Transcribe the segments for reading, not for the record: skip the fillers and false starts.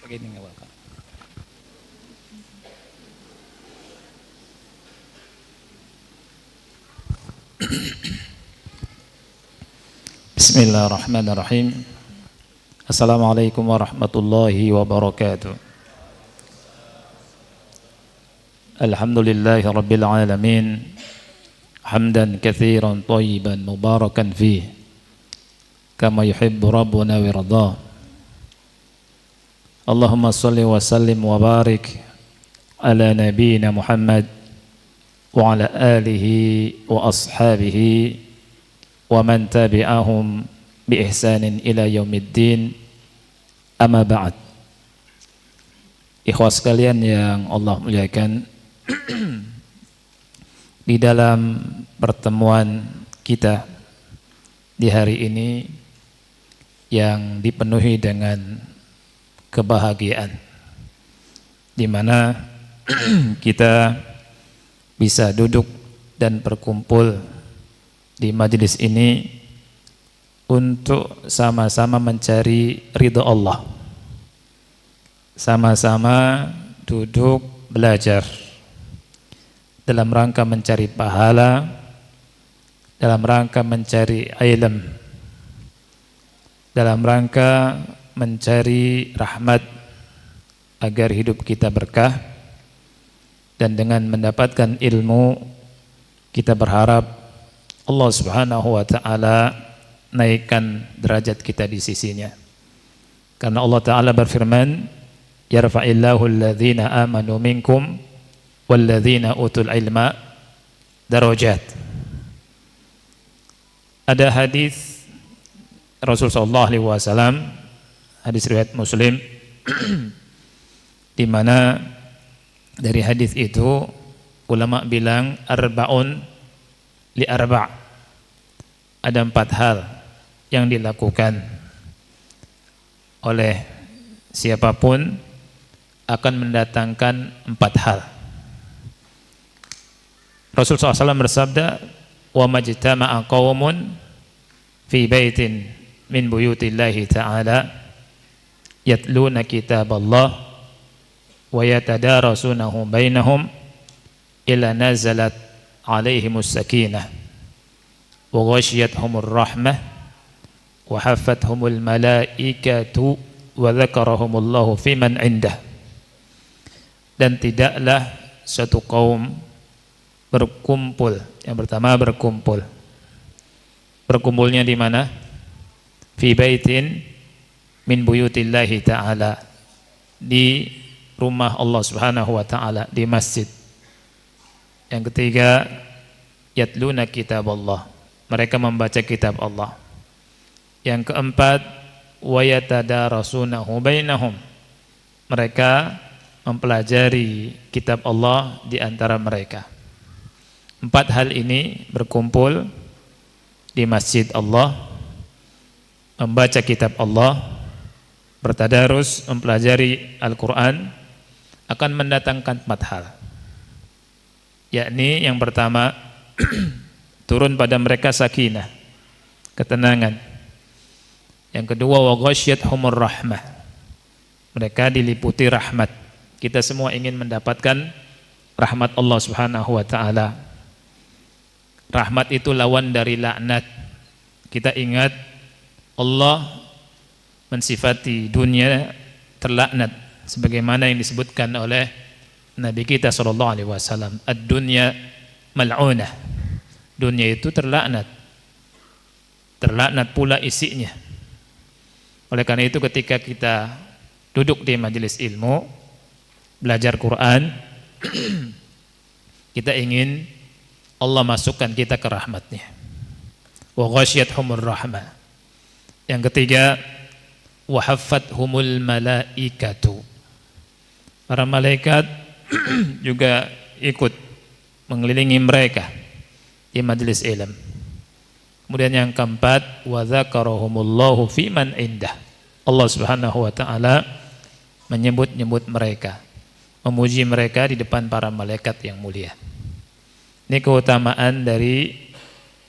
Begini nggak apa-apa. Bismillahirrahmanirrahim. Assalamualaikum warahmatullahi wabarakatuh. Alhamdulillahi rabbil alamin. Hamdan katsiran thayyiban mubarakan fih. Kama yuhibbu rabbuna wa yarda. Allahumma salli wa sallim wa barik ala nabiyyina Muhammad wa ala alihi wa ashabihi wa man tabi'ahum bi ihsanin ila yaumiddin. Amma ba'd. Ikhwas sekalian yang Allah muliakan, di dalam pertemuan kita di hari ini yang dipenuhi dengan kebahagiaan, di mana kita bisa duduk dan berkumpul di majelis ini untuk sama-sama mencari ridha Allah, sama-sama duduk belajar dalam rangka mencari pahala, dalam rangka mencari ilmu, dalam rangka mencari rahmat agar hidup kita berkah. Dan dengan mendapatkan ilmu, kita berharap Allah Subhanahu wa ta'ala naikkan derajat kita di sisinya. Karena Allah Ta'ala berfirman, yarfa'illahu alladhina amanu minkum walladhina utul ilma darajat. Ada hadis Rasul sallallahu alaihi wasallam, hadis riwayat Muslim, di mana dari hadis itu ulama bilang arba'un li arba'. Ada 4 hal yang dilakukan oleh siapapun akan mendatangkan 4 hal. Rasul SAW bersabda, wa majtama'a qaumun fi baitin min buyutillahi ta'ala yatluna kitaballah wa yatadarasunahu bainahum illa nazalat alaihimus sakinah wa ghashiyatuhumur rahmah wa haffathumul malaikatu wa dzakarahumullahu fiman indah. Dan tidaklah suatu kaum berkumpul. Yang pertama berkumpul. Berkumpulnya di mana? Fi baitin min buyutillahi ta'ala, di rumah Allah Subhanahu wa ta'ala, di masjid. Yang ketiga, yatluna kitaballah, mereka membaca kitab Allah. Yang keempat, wa yatadarasunahu bainahum, mereka mempelajari kitab Allah di antara mereka. 4 hal ini berkumpul di masjid Allah, membaca kitab Allah, bertadarus, mempelajari Al-Quran, akan mendatangkan 4 hal. Yakni yang pertama, turun pada mereka sakinah, ketenangan. Yang kedua, wa ghashiyatuhumur rahmah, mereka diliputi rahmat. Kita semua ingin mendapatkan rahmat Allah Subhanahu wa ta'ala. Rahmat itu lawan dari laknat. Kita ingat Allah mensifati dunia terlaknat sebagaimana yang disebutkan oleh Nabi kita sallallahu alaihi wasallam, ad-dunya mal'unah, dunia itu terlaknat, terlaknat pula isinya. Oleh karena itu ketika kita duduk di majelis ilmu, belajar Quran, kita ingin Allah masukkan kita ke rahmatnya. Wa ghashiyatuhumur rahmah. Yang ketiga, wa haffathumul malaikatu, para malaikat juga ikut mengelilingi mereka di majelis ilmu. Kemudian yang keempat, wa dzakarahumullahu fiman indah, Allah Subhanahu wa ta'ala menyebut-nyebut mereka, memuji mereka di depan para malaikat yang mulia. Ini keutamaan dari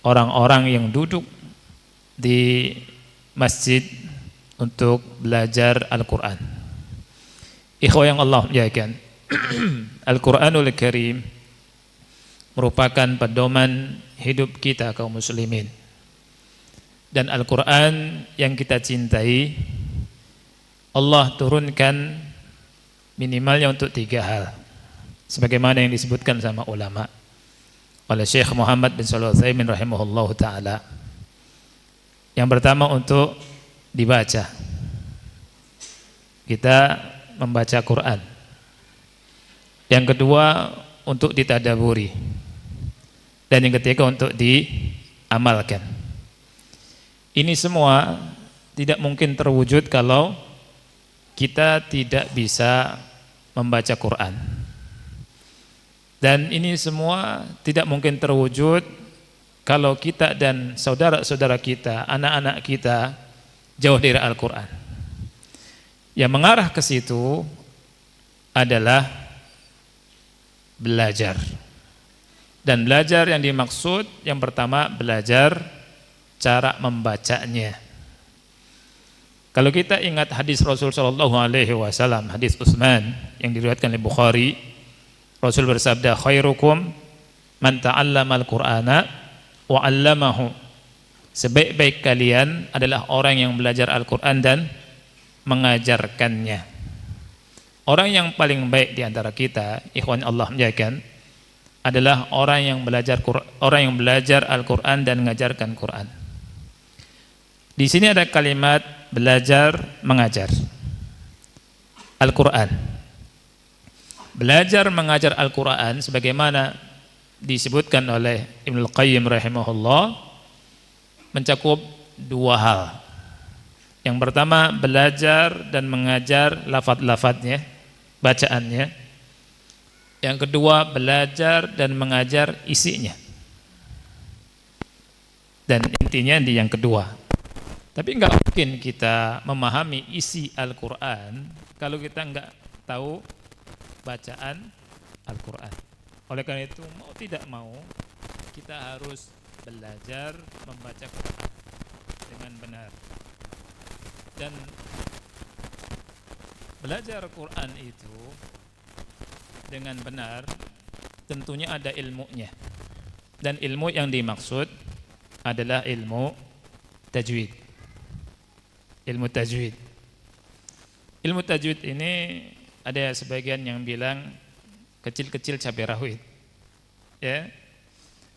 orang-orang yang duduk di masjid untuk belajar Al-Quran. Ikhwah yang Allah muliakan, Al-Quranul Karim merupakan pedoman hidup kita kaum muslimin. Dan Al-Quran yang kita cintai, Allah turunkan minimalnya untuk 3 hal, sebagaimana yang disebutkan sama ulama oleh Syekh Muhammad bin Shalih Al-Utsaimin rahimahullah ta'ala. Yang pertama untuk dibaca, kita membaca Quran. Yang kedua untuk ditadaburi, dan yang ketiga untuk diamalkan. Ini semua tidak mungkin terwujud kalau kita tidak bisa membaca Quran. Dan ini semua tidak mungkin terwujud kalau kita dan saudara-saudara kita, anak-anak kita jauh dari Al-Quran. Yang mengarah ke situ adalah belajar. Dan belajar yang dimaksud yang pertama belajar cara membacanya. Kalau kita ingat hadis Rasul sallallahu alaihi wasallam, hadis Utsman yang diriwayatkan oleh Bukhari, Rasul bersabda, khairukum man ta'allama al-Qur'ana wa 'allamahu. Sebaik-baik kalian adalah orang yang belajar Al-Qur'an dan mengajarkannya. Orang yang paling baik di antara kita, ikhwan Allah muliakan, adalah orang yang belajar Al-Qur'an dan mengajarkan Qur'an. Di sini ada kalimat belajar mengajar Al-Qur'an. Belajar mengajar Al-Qur'an sebagaimana disebutkan oleh Ibnu Qayyim rahimahullah mencakup 2 hal. Yang pertama belajar dan mengajar lafaz-lafaznya, bacaannya. Yang kedua belajar dan mengajar isinya. Dan intinya di yang kedua. Tapi enggak mungkin kita memahami isi Al-Quran kalau kita enggak tahu bacaan Al-Quran. Oleh karena itu mau tidak mau kita harus belajar membaca Quran dengan benar. Dan belajar Quran itu dengan benar tentunya ada ilmunya. Dan ilmu yang dimaksud adalah ilmu tajwid. Ilmu tajwid. Ilmu tajwid ini ada sebagian yang bilang kecil-kecil cabai rawit. Ya.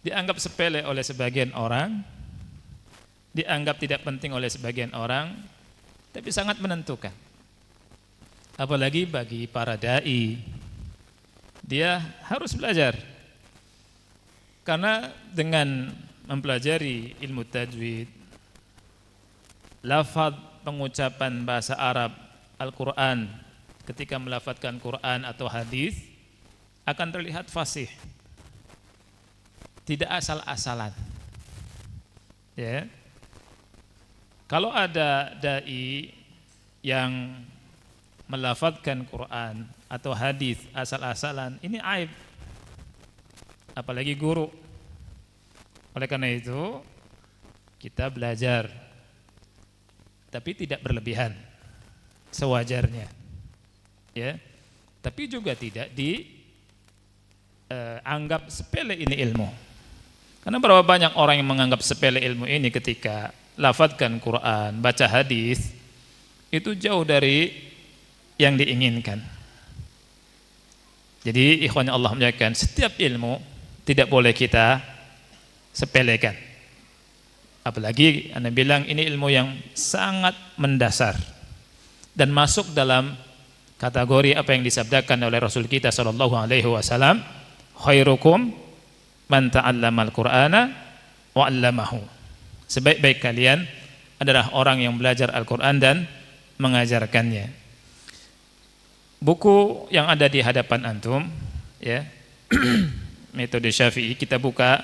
Dianggap sepele oleh sebagian orang, dianggap tidak penting oleh sebagian orang, tapi sangat menentukan. Apalagi bagi para dai. Dia harus belajar. Karena dengan mempelajari ilmu tajwid, lafaz pengucapan bahasa Arab Al-Quran ketika melafadzkan Quran atau hadis akan terlihat fasih, tidak asal-asalan. Ya. Kalau ada dai yang melafadzkan Quran atau hadis asal-asalan, ini aib, apalagi guru. Oleh karena itu kita belajar, tapi tidak berlebihan, sewajarnya, ya. Tapi juga tidak dianggap sepele ini ilmu. Karena berapa banyak orang yang menganggap sepele ilmu ini ketika lafadzkan Quran, baca hadis, itu jauh dari yang diinginkan. Jadi ikhwan Allah muliakan, setiap ilmu tidak boleh kita sepelekan. Apalagi Anda bilang ini ilmu yang sangat mendasar dan masuk dalam kategori apa yang disabdakan oleh Rasul kita sallallahu alaihi wasallam, khairukum man ta'allama al-Qur'ana wa 'allamahu. Sebaik-baik kalian adalah orang yang belajar Al-Qur'an dan mengajarkannya. Buku yang ada di hadapan antum, ya, metode Syafi'i, kita buka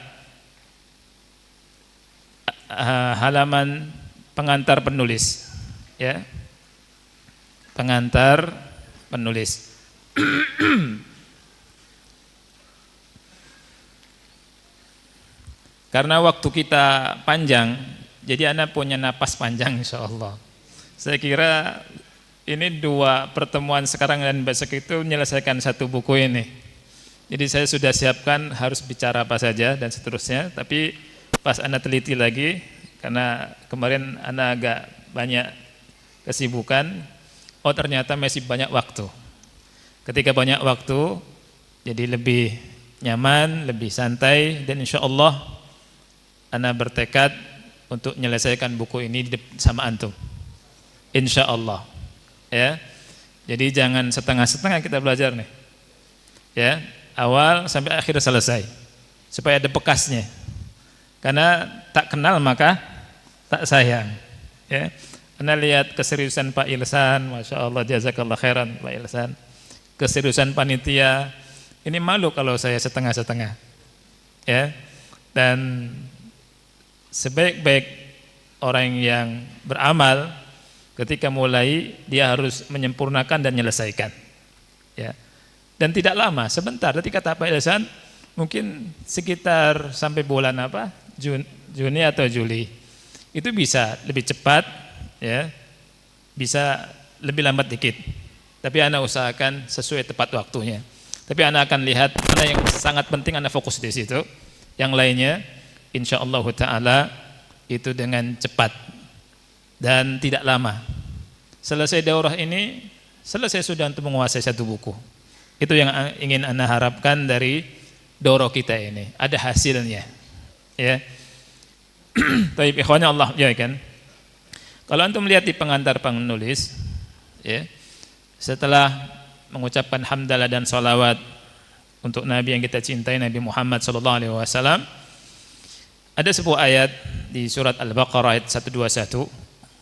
halaman pengantar penulis, ya, pengantar penulis. Karena waktu kita panjang, jadi Anda punya napas panjang insyaallah. Saya kira ini 2 pertemuan sekarang dan besok itu menyelesaikan 1 buku ini. Jadi saya sudah siapkan harus bicara apa saja dan seterusnya, tapi pas Anda teliti lagi, karena kemarin Anda agak banyak kesibukan, oh ternyata masih banyak waktu. Ketika banyak waktu, jadi lebih nyaman, lebih santai, dan insya Allah Anda bertekad untuk menyelesaikan buku ini sama antum. Insya Allah. Ya, jadi jangan setengah-setengah kita belajar nih. Ya, awal sampai akhir selesai, supaya ada bekasnya. Karena tak kenal maka tak sayang. Ya, Anda lihat keseriusan Pak Ilsan, masya Allah, jazakallah khairan Pak Ilsan. Keseriusan panitia, ini malu kalau saya setengah-setengah. Ya, dan sebaik-baik orang yang beramal, ketika mulai dia harus menyempurnakan dan menyelesaikan. Ya. Dan tidak lama, sebentar. Tadi kata Pak Ilsan, mungkin sekitar sampai bulan apa? Juni atau Juli. Itu bisa lebih cepat, ya. Bisa lebih lambat dikit. Tapi Anda usahakan sesuai tepat waktunya. Tapi Anda akan lihat mana yang sangat penting, Anda fokus di situ. Yang lainnya insyaallah taala itu dengan cepat dan tidak lama. Selesai daurah ini, selesai sudah untuk menguasai 1 buku. Itu yang ingin Anda harapkan dari daurah kita ini. Ada hasilnya. Ya. Baik, ikhwanya Allah, ya kan. Kalau antum melihat di pengantar penulis, ya, setelah mengucapkan hamdalah dan salawat untuk Nabi yang kita cintai, Nabi Muhammad SAW, ada sebuah ayat di surat Al-Baqarah ayat 121.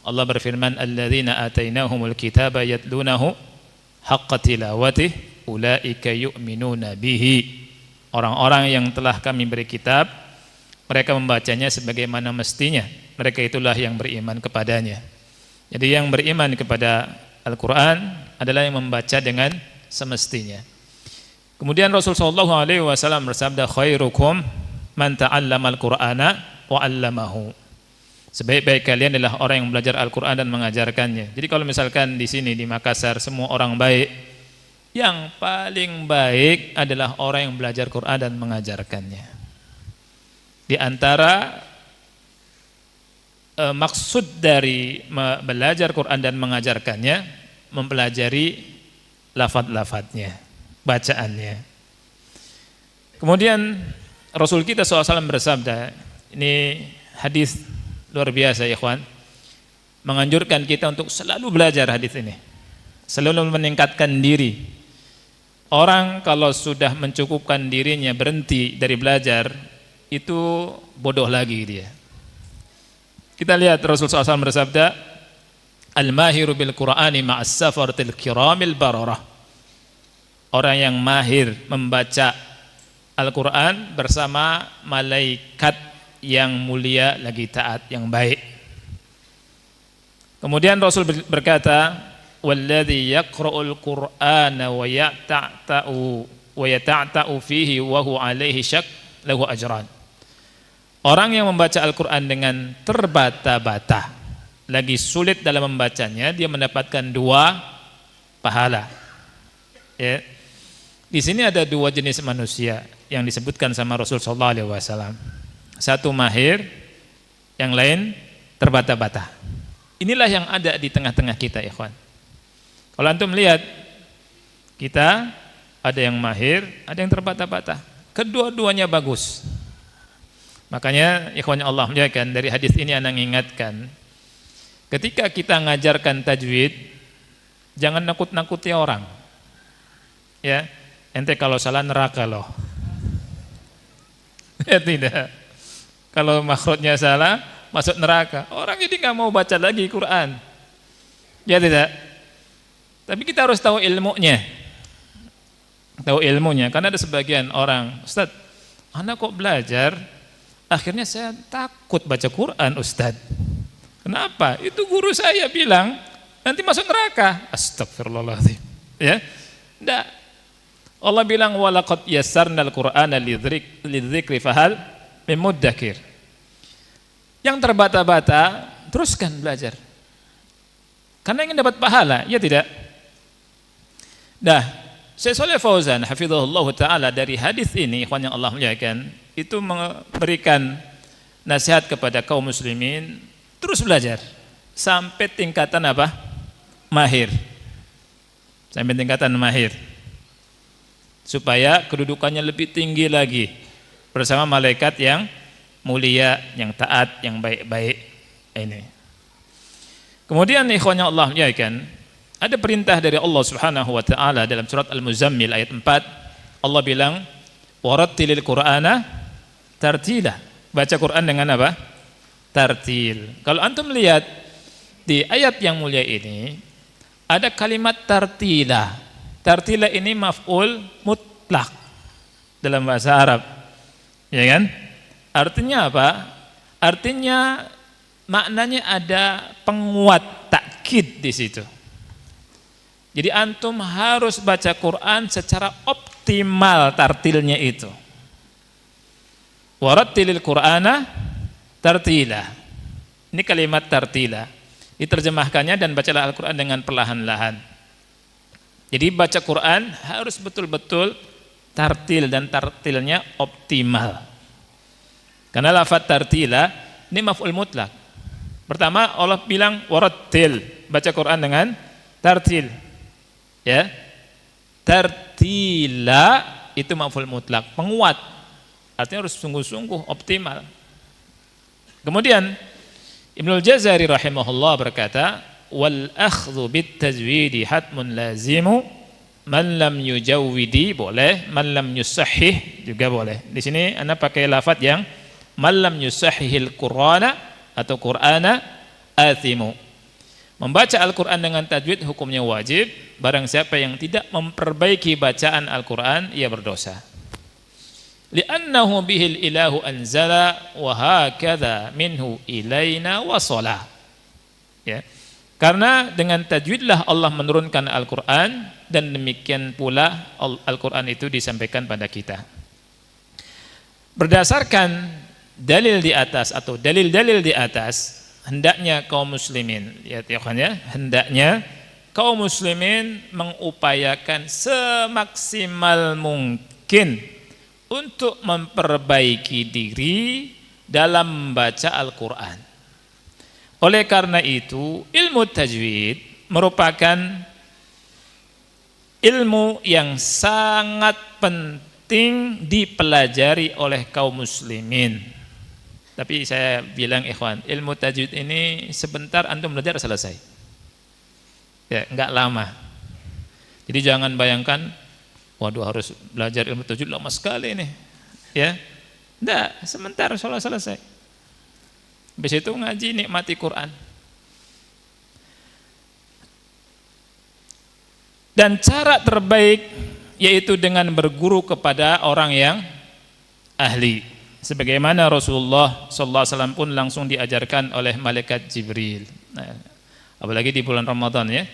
Allah berfirman, alladzina atainahumul kitaba yatlunahu haqqa tilawatihi ulaika yu'minuna bihi. Orang-orang yang telah kami beri kitab, mereka membacanya sebagaimana mestinya. Mereka itulah yang beriman kepadanya. Jadi yang beriman kepada Al-Quran adalah yang membaca dengan semestinya. Kemudian Rasulullah SAW bersabda, khairukum man ta'allama al-Qur'ana wa 'allamahu. Sebaik-baik kalian adalah orang yang belajar Al-Quran dan mengajarkannya. Jadi kalau misalkan di sini di Makassar semua orang baik, yang paling baik adalah orang yang belajar Quran dan mengajarkannya. Di antara maksud dari belajar Quran dan mengajarkannya, mempelajari lafaz-lafaznya, bacaannya. Kemudian Rasul kita SAW bersabda, ini hadis luar biasa ya ikhwan, menganjurkan kita untuk selalu belajar hadis ini, selalu meningkatkan diri. Orang kalau sudah mencukupkan dirinya berhenti dari belajar, itu bodoh lagi dia. Kita lihat Rasulullah SAW bersabda, al-mahiru bil Qur'ani ma'as safaratil kiramil bararah. Orang yang mahir membaca Al-Quran bersama malaikat yang mulia lagi taat, yang baik. Kemudian Rasul berkata, walladzi yaqra'ul Qur'ana wa yata'ta'u fihi wa huwa 'alaihi syak lahu ajran. Orang yang membaca Al-Quran dengan terbata-bata, lagi sulit dalam membacanya, dia mendapatkan 2 pahala. Ya. Di sini ada 2 jenis manusia yang disebutkan sama Rasul sallallahu alaihi wasallam. Satu mahir, yang lain terbata-bata. Inilah yang ada di tengah-tengah kita, ikhwan. Kalau antum lihat, kita ada yang mahir, ada yang terbata-bata. Kedua-duanya bagus. Makanya ikhwannya Allah muliakan, dari hadis ini ana mengingatkan, ketika kita ngajarkan tajwid, jangan nakut-nakuti orang. Ya, ente kalau salah neraka loh. Ya tidak. Kalau makhrajnya salah, masuk neraka. Orang jadi nggak mau baca lagi Quran. Ya tidak. Tapi kita harus tahu ilmunya. Tahu ilmunya. Karena ada sebagian orang, Ustaz, anak kok belajar, akhirnya saya takut baca Quran, Ustaz. Kenapa? Itu guru saya bilang, nanti masuk neraka. Astagfirullahaladzim. Ya. Enggak. Allah bilang, walaqad yassarnal Qur'ana lidzikri fahal muddakir. Yang terbata-bata teruskan belajar. Karena ingin dapat pahala, ya tidak? Nah, Syekh Shalih Fauzan hafizahullah taala dari hadis ini, ikhwan yang Allah muliakan, itu memberikan nasihat kepada kaum muslimin terus belajar sampai tingkatan apa? Mahir. Sampai tingkatan mahir. Supaya kedudukannya lebih tinggi lagi bersama malaikat yang mulia, yang taat, yang baik-baik ini. Kemudian ikhwan yang Allah muliakan, ada perintah dari Allah Subhanahu wa taala dalam surat Al-Muzammil ayat 4. Allah bilang, "Warattilil Qur'ana tartila." Baca Quran dengan apa? Tartil. Kalau antum lihat di ayat yang mulia ini ada kalimat tartila. Tartila ini maf'ul mutlak dalam bahasa Arab. Ya kan? Artinya apa? Artinya maknanya ada penguat, takkid di situ. Jadi antum harus baca Quran secara optimal tartilnya itu. Warattilil Qur'ana tartila. Ini kalimat tartila. Diterjemahkannya dan bacalah Al-Quran dengan perlahan-lahan. Jadi baca Quran harus betul-betul tartil dan tartilnya optimal. Karena lafaz tartila ini maf'ul mutlak. Pertama Allah bilang warattil, baca Quran dengan tartil. Ya. Tartila itu maf'ul mutlak, penguat. Artinya harus sungguh-sungguh optimal. Kemudian Ibnul Jazari rahimahullah berkata, wal akhdhu bit tajwidi hatmun lazimu man lam yujawwidi boleh, man lam yusahhih juga boleh. Di sini Anda pakai lafaz yang man lam yusahhihil Qur'ana atau Qur'ana athimu. Membaca Al-Qur'an dengan tajwid hukumnya wajib, barang siapa yang tidak memperbaiki bacaan Al-Qur'an ia berdosa. Li'annahu bihil ilahu anzala wa hakadha minhu ilaina wasala. Ya. Karena dengan tajwidlah Allah menurunkan Al-Qur'an dan demikian pula Al-Qur'an itu disampaikan pada kita. Berdasarkan dalil di atas atau dalil-dalil di atas, hendaknya kaum muslimin, ya hendaknya kaum muslimin mengupayakan semaksimal mungkin untuk memperbaiki diri dalam membaca Al-Quran. Oleh karena itu, ilmu tajwid merupakan ilmu yang sangat penting dipelajari oleh kaum muslimin. Tapi saya bilang ikhwan, ilmu tajwid ini sebentar antum belajar selesai. Ya, enggak lama. Jadi jangan bayangkan, waduh harus belajar ilmu tajwid lama sekali nih. Ya. Enggak, sebentar selesai. Habis itu ngaji nikmati Quran. Dan cara terbaik yaitu dengan berguru kepada orang yang ahli. Sebagaimana Rasulullah sallallahu alaihi wasallam pun langsung diajarkan oleh malaikat Jibril. Nah, apalagi di bulan Ramadan ya.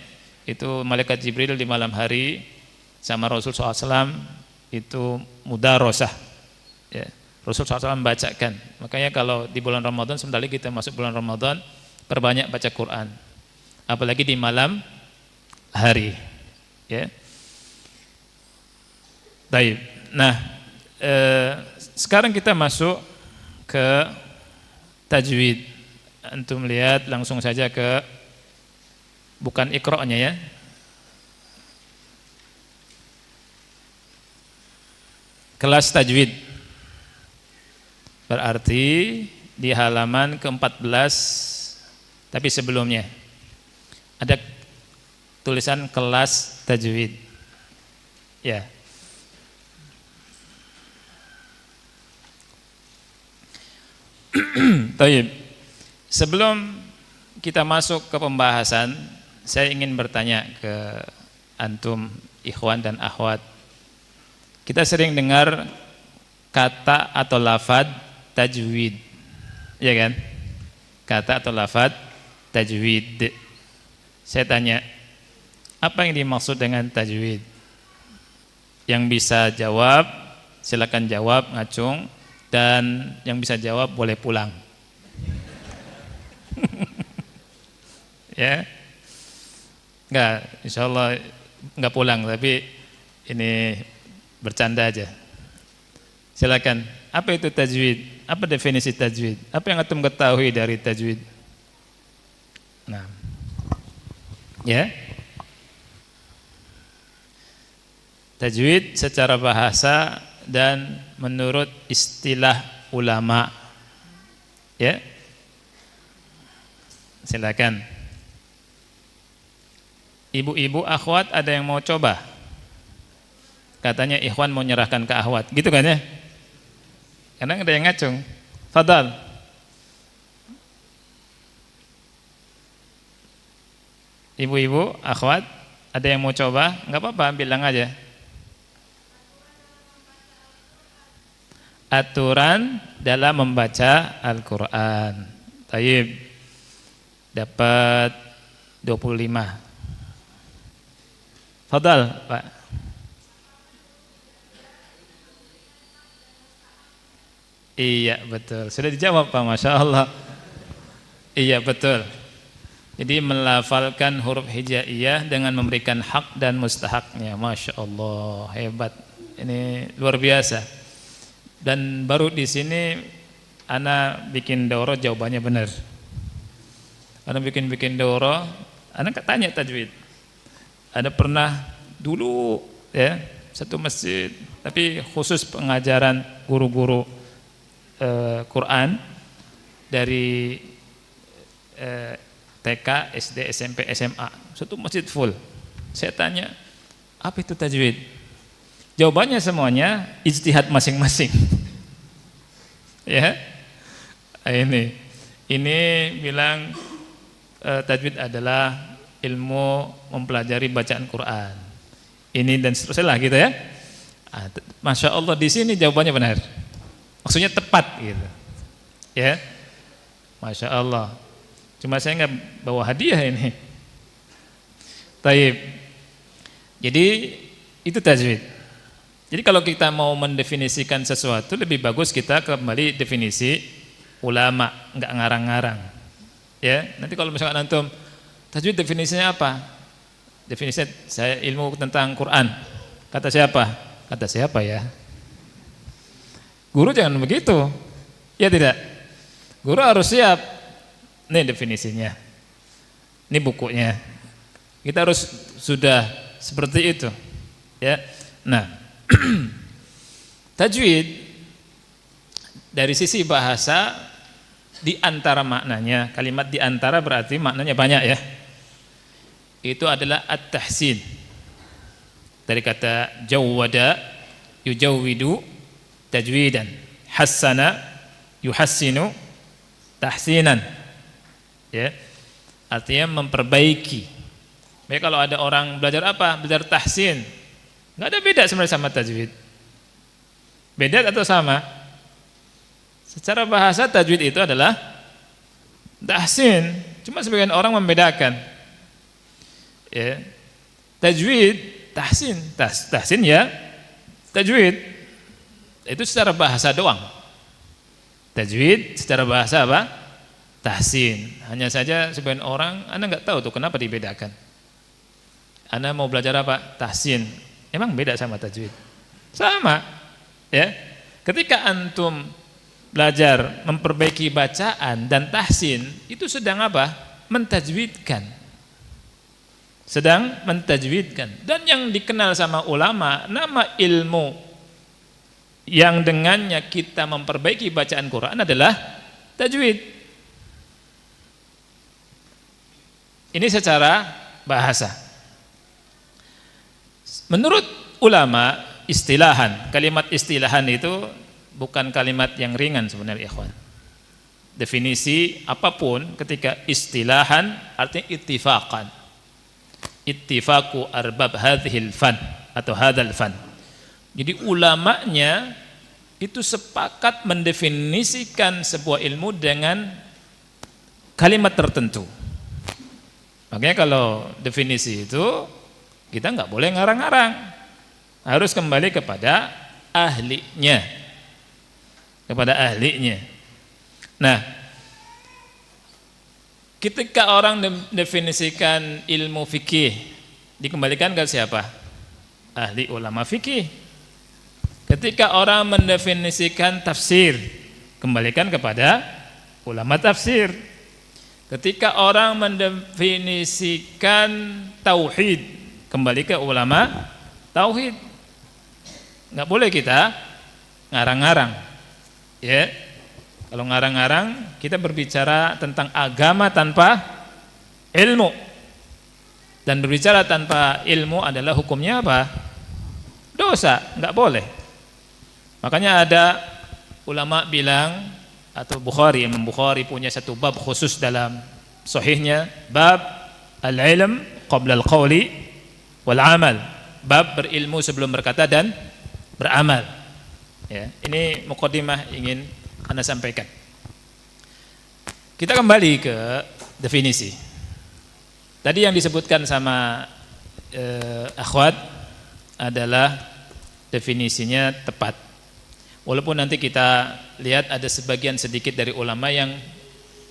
Itu malaikat Jibril di malam hari sama Rasul SAW itu mudarosah. Ya. Rasul SAW membacakan. Makanya kalau di bulan Ramadan, sebentar lagi kita masuk bulan Ramadan, perbanyak baca Quran. Apalagi di malam hari. Ya. Baik. Nah, sekarang kita masuk ke tajwid. Antum lihat langsung saja ke bukan iqra-nya ya. Kelas tajwid. Berarti di halaman ke-14, tapi sebelumnya ada tulisan kelas tajwid. Ya. Baik. Sebelum kita masuk ke pembahasan, saya ingin bertanya ke antum, ikhwan dan akhwat. Kita sering dengar kata atau lafaz tajwid, ya kan? Kata atau lafaz tajwid. Saya tanya, apa yang dimaksud dengan tajwid? Yang bisa jawab, silakan jawab ngacung, dan yang bisa jawab boleh pulang. Ya. Enggak, insya Allah enggak pulang, tapi ini bercanda aja. Silakan. Apa itu tajwid? Apa definisi tajwid? Apa yang antum ketahui dari tajwid? Nah, ya. Tajwid secara bahasa dan menurut istilah ulama. Ya. Silakan. Ibu-ibu akhwat ada yang mau coba? Katanya ikhwan mau nyerahkan ke akhwat. Gitu kan ya? Karena ada yang ngacung. Fadal. Ibu-ibu akhwat ada yang mau coba? Enggak apa-apa, bilang aja. Aturan dalam membaca Al-Quran. Taib. Dapat 25. Fadal, Pak. Iya, betul. Sudah dijawab, Pak. Masya Allah. Iya, betul. Jadi melafalkan huruf hijaiyah dengan memberikan hak dan mustahaknya. Masya Allah, hebat. Ini luar biasa. Dan baru di sini ana bikin daurah jawabannya benar. Ana bikin daurah, ana tanya tajwid. Ada pernah dulu ya satu masjid, tapi khusus pengajaran guru-guru Quran dari TK, SD, SMP, SMA, satu masjid full. Saya tanya, apa itu tajwid? Jawabannya semuanya ijtihad masing-masing. Ya, ini bilang tajwid adalah ilmu mempelajari bacaan Quran. Ini dan seterusnya lah gitu ya. Masya Allah, di sini jawabannya benar. Maksudnya tepat gitu. Ya, Masya Allah. Cuma saya nggak bawa hadiah ini. Taib. Jadi itu tajwid. Jadi kalau kita mau mendefinisikan sesuatu, lebih bagus kita kembali definisi ulama, nggak ngarang-ngarang. Ya, nanti kalau misalkan antum tajwid definisinya apa? Definisinya saya ilmu tentang Quran. Kata siapa? Kata siapa ya? Guru jangan begitu. Ya tidak. Guru harus siap. Ini definisinya. Ini bukunya. Kita harus sudah seperti itu. Ya. Nah, tajwid dari sisi bahasa di antara maknanya, kalimat di antara berarti maknanya banyak ya. Itu adalah at-tahsin. Dari kata jawwada yujawwidu tajwidan, hassana yuhassinu tahsinan. Ya. Artinya memperbaiki. Baik, kalau ada orang belajar apa? Belajar tahsin. Enggak ada beda sebenarnya sama tajwid. Beda atau sama? Secara bahasa tajwid itu adalah tahsin. Cuma sebagian orang membedakan. Ya. Tajwid, tahsin, tahsin ya. Tajwid itu secara bahasa doang. Tajwid secara bahasa apa? Tahsin. Hanya saja sebagian orang Anda enggak tahu tuh kenapa dibedakan. Anda mau belajar apa? Tahsin. Emang beda sama tajwid? Sama. Ya. Ketika antum belajar memperbaiki bacaan dan tahsin, itu sedang apa? Mentajwidkan. Sedang mentajwidkan. Dan yang dikenal sama ulama, nama ilmu yang dengannya kita memperbaiki bacaan Quran adalah tajwid. Ini secara bahasa. Menurut ulama istilahan, kalimat istilahan itu bukan kalimat yang ringan sebenarnya ikhwan. Definisi apapun ketika istilahan artinya ittifaqan. Ittifaqu arbab hadhil fan atau hadzal fan. Jadi ulamanya itu sepakat mendefinisikan sebuah ilmu dengan kalimat tertentu. Makanya kalau definisi itu kita nggak boleh ngarang-ngarang, harus kembali kepada ahlinya, Nah, Ketika orang definisikan ilmu fikih, dikembalikan ke siapa? Ahli ulama fikih. Ketika orang mendefinisikan tafsir, kembalikan kepada ulama tafsir. Ketika orang mendefinisikan tauhid, kembali ke ulama tauhid. Nggak boleh kita ngarang-ngarang, ya. Kalau ngarang-ngarang, kita berbicara tentang agama tanpa ilmu. Dan berbicara tanpa ilmu adalah hukumnya apa? Dosa, nggak boleh. Makanya ada ulama bilang, atau Imam Bukhari punya satu bab khusus dalam sahihnya, bab al-ilm qabla al-qawli wal amal. Bab berilmu sebelum berkata dan beramal. Ya, ini muqaddimah ingin Anda sampaikan. Kita kembali ke definisi. Tadi yang disebutkan sama akhwat adalah definisinya tepat. Walaupun nanti kita lihat ada sebagian sedikit dari ulama yang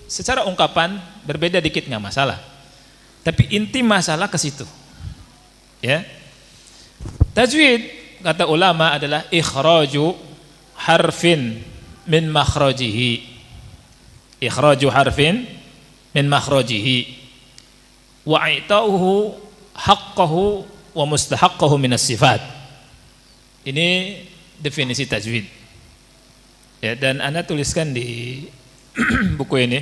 secara ungkapan berbeda dikit, nggak masalah. Tapi inti masalah ke situ. Ya. Tajwid kata ulama adalah ikhraju harfin min makhrajihi. Ikhraju harfin min makhrajihi wa i'ta'uhu haqqahu wa mustahaqqahu minas sifat. Ini definisi tajwid. Ya, dan Anda tuliskan di buku ini,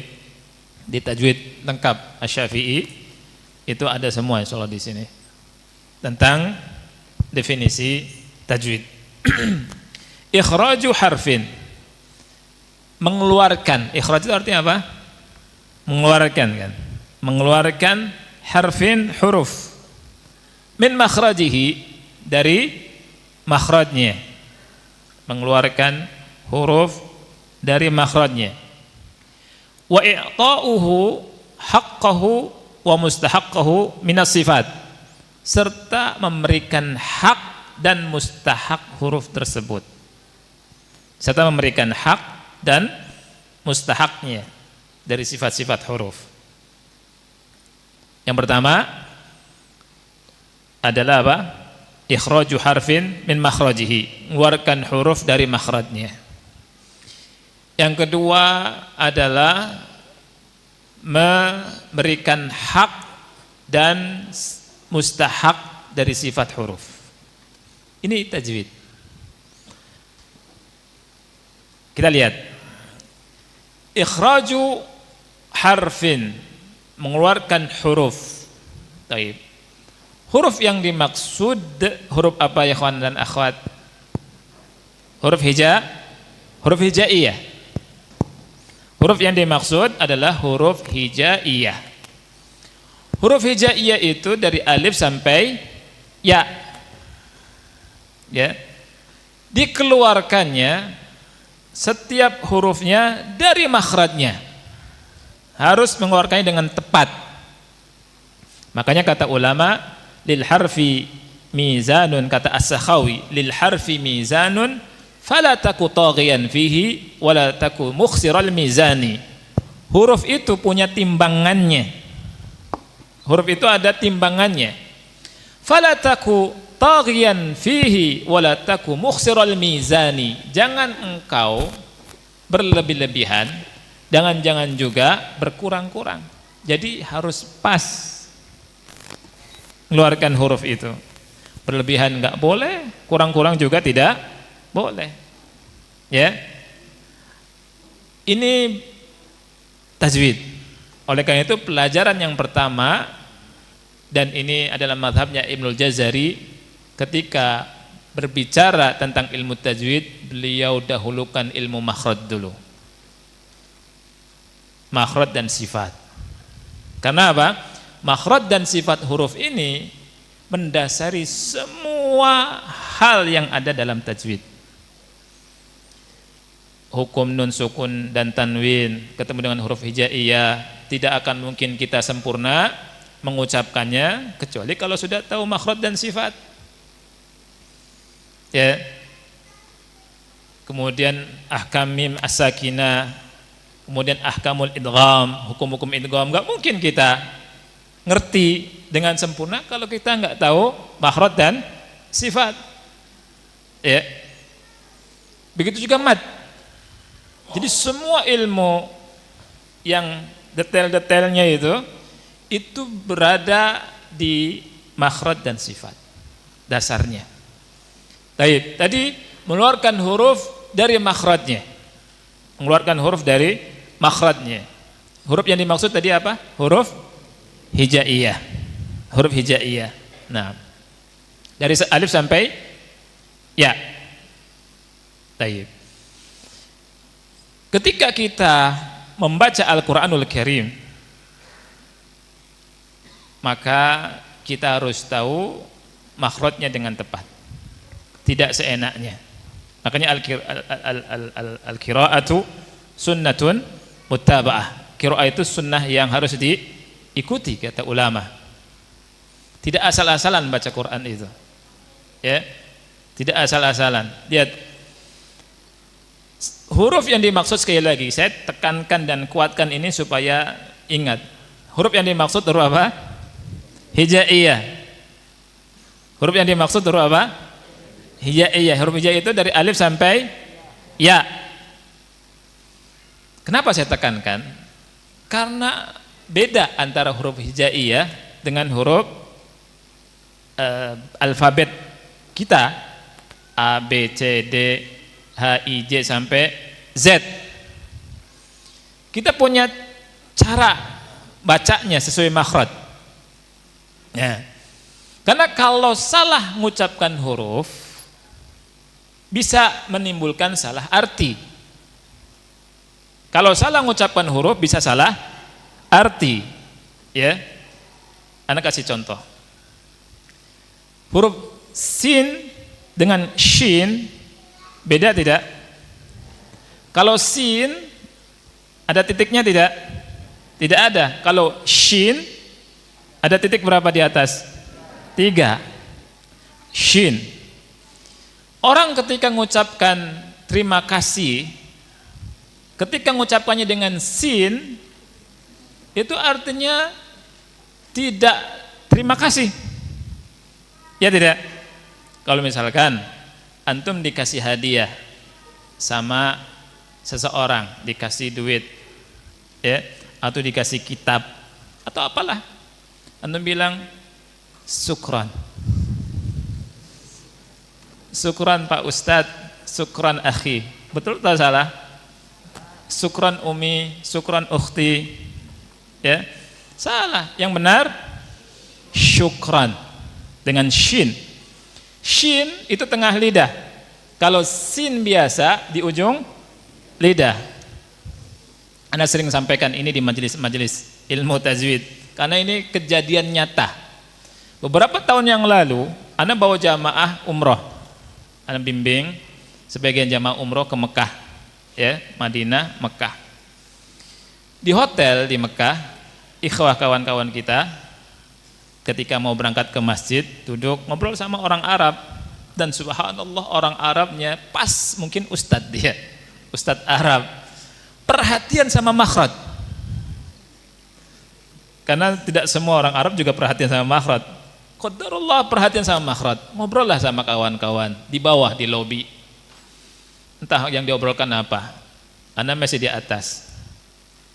di Tajwid Lengkap Asy-Syafi'i, itu ada semua insyaallah di sini tentang definisi tajwid. Ikhraju harfin, mengeluarkan. Ikhraj itu artinya apa? Mengeluarkan, kan? Mengeluarkan harfin, huruf, min makhrajihi, dari makhrajnya. Mengeluarkan huruf dari makhrajnya. Wa i'ta'uhu haqqahu wa mustahaqqahu minas sifat, serta memberikan hak dan mustahak huruf tersebut. Serta memberikan hak dan mustahaknya dari sifat-sifat huruf. Yang pertama adalah apa? Ikhraju harfin min makhrajihi, mengeluarkan huruf dari makhrajnya. Yang kedua adalah memberikan hak dan mustahak dari sifat huruf. Ini tajwid. Kita lihat. Ikhraju harfin, mengeluarkan huruf. Taib. Huruf yang dimaksud huruf apa ya kawan dan akhwat? Huruf hijaiyah. Huruf yang dimaksud adalah huruf hijaiyah. Huruf hijaiyah itu dari alif sampai ya. Ya. Dikeluarkannya setiap hurufnya dari makhrajnya. Harus mengeluarkannya dengan tepat. Makanya kata ulama, lil harfi mizanun, kata As-Sakhawi, lil harfi mizanun fala taku taghiyan fihi wala taku mukhsiral mizani. Huruf itu punya timbangannya. Huruf itu ada timbangannya. Fala taku taghiyan fihi wala taku mukhsiral mizani. Jangan engkau berlebih-lebihan, jangan juga berkurang-kurang. Jadi harus pas mengeluarkan huruf itu. Berlebihan enggak boleh, kurang-kurang juga tidak boleh. Ya. Ini tajwid. Oleh karena itu pelajaran yang pertama, dan ini adalah mazhabnya Ibnul Jazari, ketika berbicara tentang ilmu tajwid, beliau dahulukan ilmu makhraj dulu. Makhraj dan sifat. Karena apa? Makhraj dan sifat huruf ini mendasari semua hal yang ada dalam tajwid. Hukum nun, sukun dan tanwin ketemu dengan huruf hijaiyah, tidak akan mungkin kita sempurna mengucapkannya kecuali kalau sudah tahu makhraj dan sifat. Ya. Kemudian ahkam mim as-sakinah, kemudian ahkamul idgham, hukum-hukum idgham, nggak mungkin kita ngerti dengan sempurna kalau kita nggak tahu makhraj dan sifat. Ya. Begitu juga mad. Jadi semua ilmu yang detail-detailnya itu berada di makhraj dan sifat dasarnya. Tadi mengeluarkan huruf dari makhrajnya. Mengeluarkan huruf dari makhrajnya. Huruf yang dimaksud tadi apa? Huruf hijaiyah. Huruf hijaiyah. Nah, dari alif sampai ya. Baik. Ketika kita membaca Al-Qur'anul Karim, maka kita harus tahu makhrajnya dengan tepat. Tidak seenaknya. Makanya al-qira'atu sunnatun muttaba'ah. Qira'ah itu sunnah yang harus diikuti kata ulama. Tidak asal-asalan baca Quran itu. Ya. Tidak asal-asalan. Lihat huruf yang dimaksud, sekali lagi saya tekankan dan kuatkan ini supaya ingat. Huruf yang dimaksud huruf apa? Hijaiyah. Huruf yang dimaksud huruf apa? Hijaiyah. Huruf hijaiyah itu dari alif sampai ya. Kenapa saya tekankan? Karena beda antara huruf hijaiyah dengan huruf alfabet kita, A, B, C, D, H, I, J sampai Z. Kita punya cara bacanya sesuai makhraj. Ya. Karena kalau salah mengucapkan huruf bisa menimbulkan salah arti. Kalau salah mengucapkan huruf bisa salah arti. Ya. Anak kasih contoh. Huruf sin dengan shin beda tidak? Kalau sin ada titiknya tidak? Tidak ada. Kalau shin ada titik berapa di atas? 3. Shin. Orang ketika mengucapkan terima kasih, ketika mengucapkannya dengan sin, itu artinya tidak terima kasih. Ya tidak? Kalau misalkan antum dikasih hadiah sama seseorang, dikasih duit, ya, atau dikasih kitab atau apalah, antum bilang syukran. Syukran Pak Ustadz, syukran akhi. Betul atau salah? Syukran umi, syukran ukhti. Ya. Salah. Yang benar syukran dengan shin. Shin itu tengah lidah. Kalau sin biasa di ujung lidah. Ana sering sampaikan ini di majelis-majelis ilmu tajwid karena ini kejadian nyata. Beberapa tahun yang lalu, ana bawa jamaah umroh. Ana bimbing sebagian jamaah umroh ke Mekah, ya, Madinah, Mekah. Di hotel di Mekah, ikhwah kawan-kawan kita ketika mau berangkat ke masjid, duduk ngobrol sama orang Arab, dan subhanallah orang Arabnya pas mungkin ustadz dia, ustadz Arab, perhatian sama makhraj. Karena tidak semua orang Arab juga perhatian sama makhraj. Qadarullah perhatian sama makhraj. Ngobrol lah sama kawan-kawan di bawah di lobi. Entah yang diobrolkan apa. Ana masih di atas.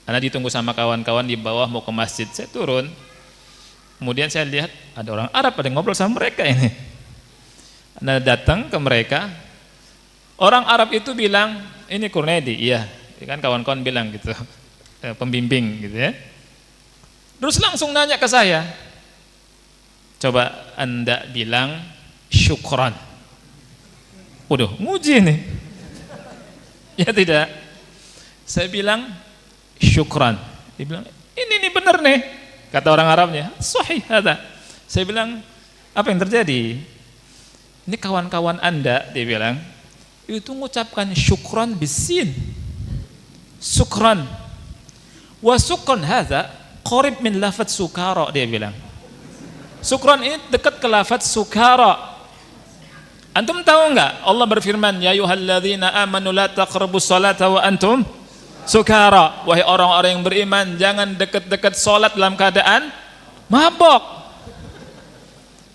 Ana ditunggu sama kawan-kawan di bawah mau ke masjid. Saya turun. Kemudian saya lihat ada orang Arab pada ngobrol sama mereka ini. Ana datang ke mereka. Orang Arab itu bilang, "Ini Kurnedi." Iya, kan kawan-kawan bilang gitu. Pembimbing gitu ya. Terus langsung nanya ke saya. Coba Anda bilang syukran. Waduh, muji nih. Ya tidak. Saya bilang syukran. Dia bilang, ini benar nih. Kata orang Arabnya, sahih hada. Saya bilang, apa yang terjadi? Ini kawan-kawan Anda, dia bilang, itu mengucapkan syukran bisin. Syukran. Wa syukran hada qarib min lafaz sukara, dia bilang. Syukran ini dekat ke lafaz sukara. Antum tahu enggak? Allah berfirman, ya ayyuhalladzina amanu la taqrabus salata wa antum sukara. Wahai orang-orang yang beriman, jangan dekat-dekat sholat dalam keadaan mabok.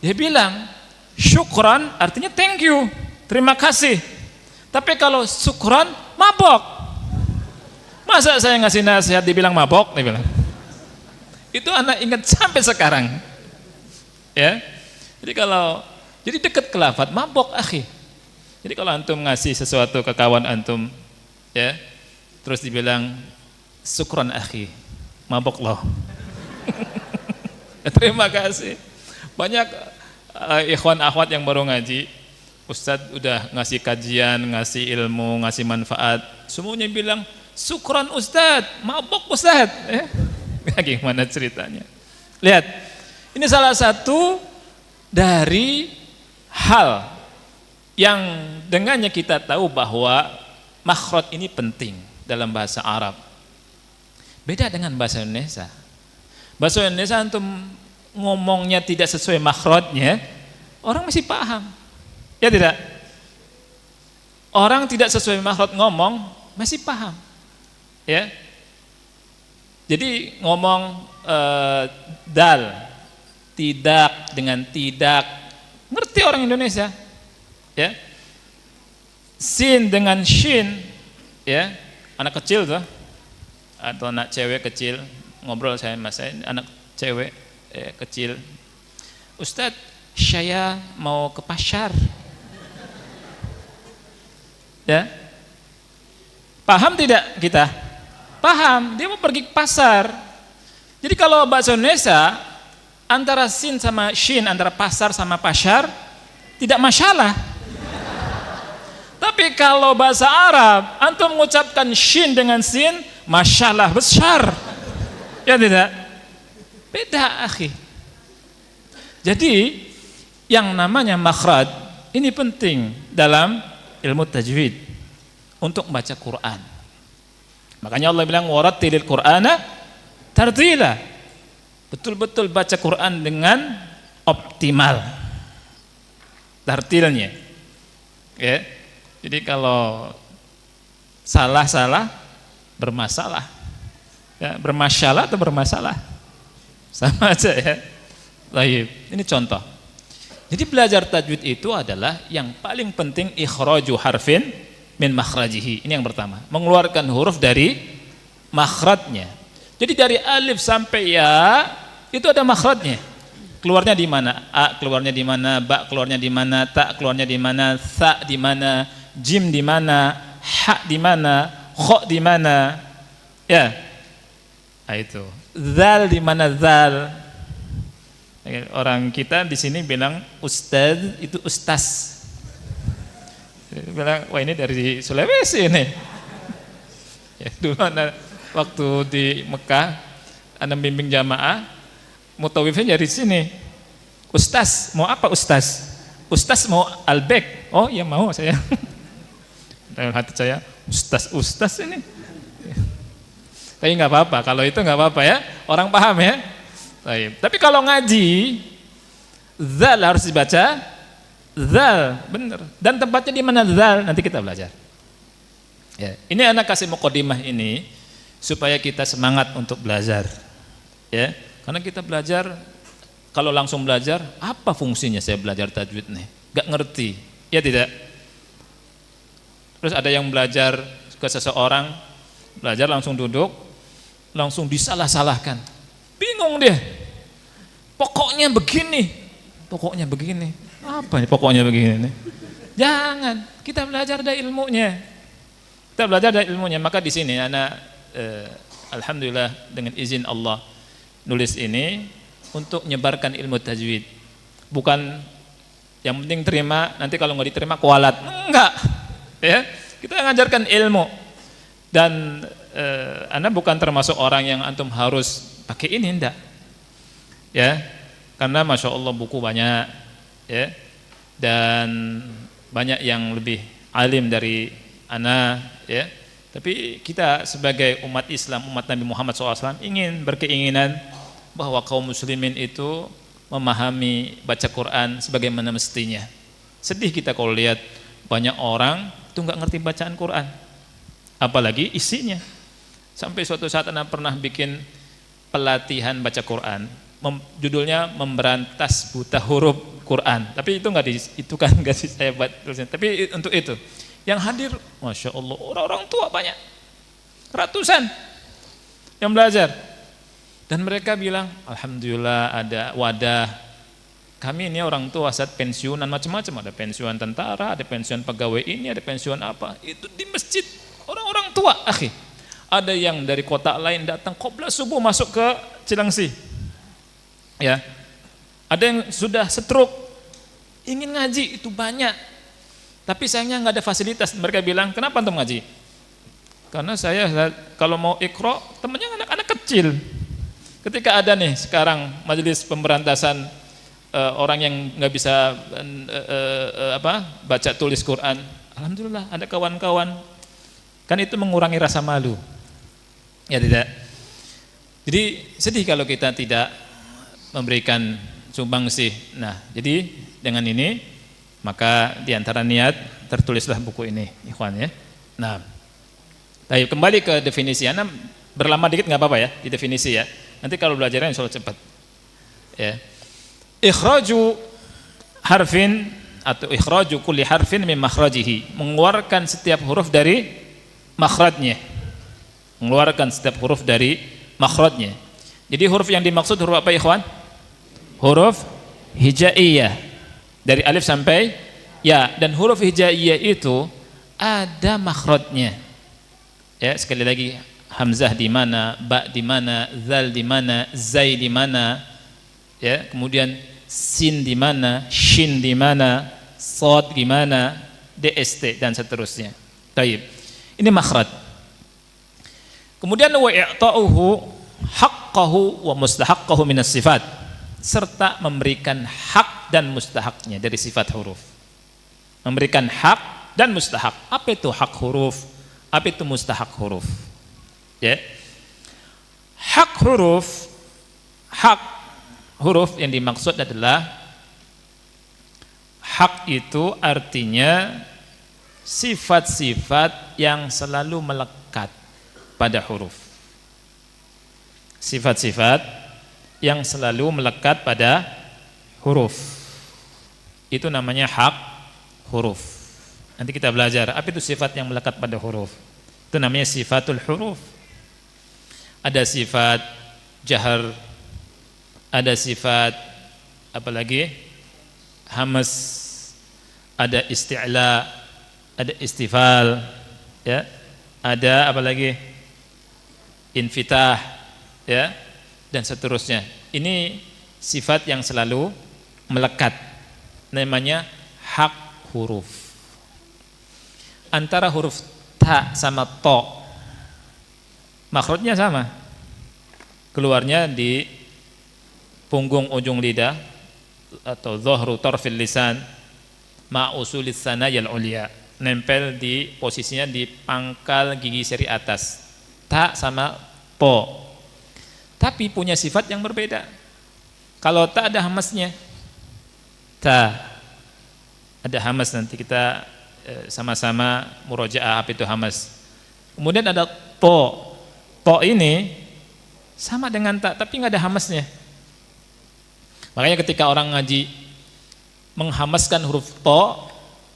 Dia bilang syukran artinya thank you, terima kasih. Tapi kalau sukran mabok, masa saya ngasih nasihat dibilang mabok? Dia bilang. Itu anak ingat sampai sekarang. Ya, jadi dekat ke lafaz mabok akhi. Jadi kalau antum ngasih sesuatu ke kawan antum, ya, terus dibilang syukran akhi, mabok loh. Terima kasih. Banyak ikhwan akhwat yang baru ngaji, Ustadz udah ngasih kajian, ngasih ilmu, ngasih manfaat, semuanya bilang syukran Ustadz, mabok Ustadz. Gimana ceritanya? Lihat, ini salah satu dari hal yang dengannya kita tahu bahwa makhraj ini penting dalam bahasa Arab. Beda dengan bahasa Indonesia. Bahasa Indonesia antum ngomongnya tidak sesuai makhrajnya, orang masih paham. Ya tidak? Orang tidak sesuai makhraj ngomong masih paham. Ya. Jadi ngomong dal, tidak dengan tidak, ngerti orang Indonesia. Ya, sin dengan shin, ya, anak kecil tuh atau anak cewek kecil ngobrol mas saya anak cewek kecil, Ustadz saya mau ke pasar, ya, paham tidak kita? Paham, dia mau pergi ke pasar. Jadi kalau bahasa Indonesia antara sin sama shin, antara pasar sama pasar tidak masalah. Tapi kalau bahasa Arab, antum mengucapkan shin dengan sin, masalah besar. Ya tidak? Beda, akhi. Jadi, yang namanya makhraj ini penting dalam ilmu tajwid untuk membaca Quran. Makanya Allah bilang warattilil Qur'ana tartila. Betul-betul baca Quran dengan optimal. Tartilnya. Ya. Jadi kalau salah-salah bermasalah, ya, bermasalah atau bermasalah sama aja ya. Baik, ini contoh. Jadi belajar tajwid itu adalah yang paling penting ikhraju harfin min makhrajihi. Ini yang pertama, mengeluarkan huruf dari makhrajnya. Jadi dari alif sampai ya itu ada makhrajnya. Keluarnya di mana? A keluarnya di mana? Ba keluarnya di mana? Ta keluarnya di mana? Tha di mana? Jim di mana, ha di mana, kho di mana, ya, nah, itu. Zal di mana zal? Orang kita di sini bilang ustaz itu ustaz. Bilang wah ini dari Sulawesi ini. Ya, dulu waktu di Mekah, anda bimbing jamaah, mutawifnya dari sini. Ustaz mau apa ustaz? Ustaz mau albek? Oh ya mau saya. Dalam hati saya, ustaz ini. Tapi nggak apa-apa, kalau itu nggak apa-apa ya, orang paham ya. Tapi kalau ngaji, zal harus dibaca, zal bener. Dan tempatnya di mana zal nanti kita belajar. Ya, ini anak kasih mukadimah ini supaya kita semangat untuk belajar. Ya, karena kita belajar, kalau langsung belajar, apa fungsinya saya belajar tajwid nih? Gak ngerti, ya tidak. Terus ada yang belajar ke seseorang, belajar langsung duduk, langsung disalah-salahkan. Bingung dia. Pokoknya begini. Apa nih pokoknya begini? Jangan, kita belajar dari ilmunya. Maka di sini anak alhamdulillah dengan izin Allah nulis ini untuk menyebarkan ilmu tajwid. Bukan yang penting terima, nanti kalau nggak diterima kualat. Enggak. Ya, kita ngajarkan ilmu dan Anda bukan termasuk orang yang antum harus pakai ini, enggak ya, karena masya Allah buku banyak ya, dan banyak yang lebih alim dari Anda ya, tapi kita sebagai umat Islam, umat Nabi Muhammad SAW ingin berkeinginan bahwa kaum muslimin itu memahami baca Quran sebagaimana mestinya. Sedih kita kalau lihat banyak orang itu nggak ngerti bacaan Quran, apalagi isinya. Sampai suatu saat anak pernah bikin pelatihan baca Quran, judulnya memberantas buta huruf Quran. Tapi itu nggak sih saya buat tulisan. Tapi untuk itu, yang hadir, masya Allah, orang-orang tua banyak, ratusan yang belajar. Dan mereka bilang, alhamdulillah ada wadah. Kami ini orang tua saat pensiunan macam-macam, ada pensiun tentara, ada pensiun pegawai ini, ada pensiun apa. Itu di masjid orang-orang tua, akhi. Ada yang dari kota lain datang qobla subuh masuk ke Cilengsi. Ya. Ada yang sudah stroke ingin ngaji, itu banyak. Tapi sayangnya nggak ada fasilitas. Mereka bilang, "Kenapa antum ngaji?" Karena saya kalau mau iqra, temannya anak-anak kecil. Ketika ada nih sekarang majelis pemberantasan orang yang nggak bisa baca tulis Quran, alhamdulillah ada kawan-kawan. Kan itu mengurangi rasa malu. Ya tidak. Jadi sedih kalau kita tidak memberikan sumbangsih. Nah, jadi dengan ini maka diantara niat tertulislah buku ini, ikhwan ya. Nah, kembali ke definisi. Anda berlama dikit nggak apa-apa ya di definisi ya. Nanti kalau belajarnya insya Allah cepat. Ya. Ikhraju harfin atau ikhraju kulli harfin min makhrajihi, mengeluarkan setiap huruf dari makhrajnya. Mengeluarkan setiap huruf dari makhrajnya. Jadi huruf yang dimaksud huruf apa ikhwan? Huruf hijaiyah. Dari alif sampai ya, dan huruf hijaiyah itu ada makhrajnya. Ya, sekali lagi, hamzah di mana, ba di mana, zal di mana, zai di mana, ya, kemudian sin di mana, shin di mana, shad di mana, dst dan seterusnya. Baik. Ini makhraj. Kemudian wa i'ta'uhu haqqahu wa mustahaqqahu minas sifat, serta memberikan hak dan mustahaknya dari sifat huruf. Memberikan hak dan mustahak. Apa itu hak huruf? Apa itu mustahak huruf? Ya. Hak huruf yang dimaksud adalah hak itu artinya sifat-sifat yang selalu melekat pada huruf. Sifat-sifat yang selalu melekat pada huruf. Itu namanya hak huruf. Nanti kita belajar apa itu sifat yang melekat pada huruf. Itu namanya sifatul huruf. Ada sifat jahar, ada sifat apalagi hamas, ada isti'la, ada istifal, ya, ada apalagi infitah, ya, dan seterusnya. Ini sifat yang selalu melekat, namanya hak huruf. Antara huruf ta sama to, makhrajnya sama, keluarnya di punggung ujung lidah atau dhahru tarfil lisan ma usulis sanayal ulia, nempel di posisinya di pangkal gigi seri atas. Ta sama po, tapi punya sifat yang berbeda. Kalau ta ada hamasnya, ta ada hamas, nanti kita sama-sama murojaah apa itu hamas. Kemudian ada to ini sama dengan ta tapi nggak ada hamasnya. Makanya ketika orang ngaji menghamaskan huruf to,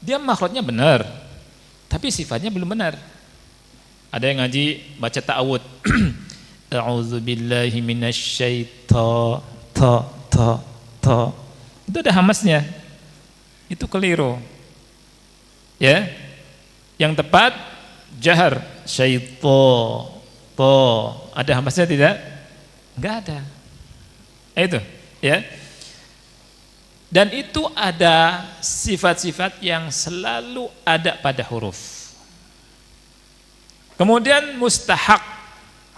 dia makhrajnya benar, tapi sifatnya belum benar. Ada yang ngaji baca ta'awud, a'udzubillahi minasyaitonir to, itu ada hamasnya, itu keliru. Ya, yang tepat jahar, syaiton, to, ada hamasnya tidak? Enggak ada. Itu, ya. Dan itu ada sifat-sifat yang selalu ada pada huruf. Kemudian mustahak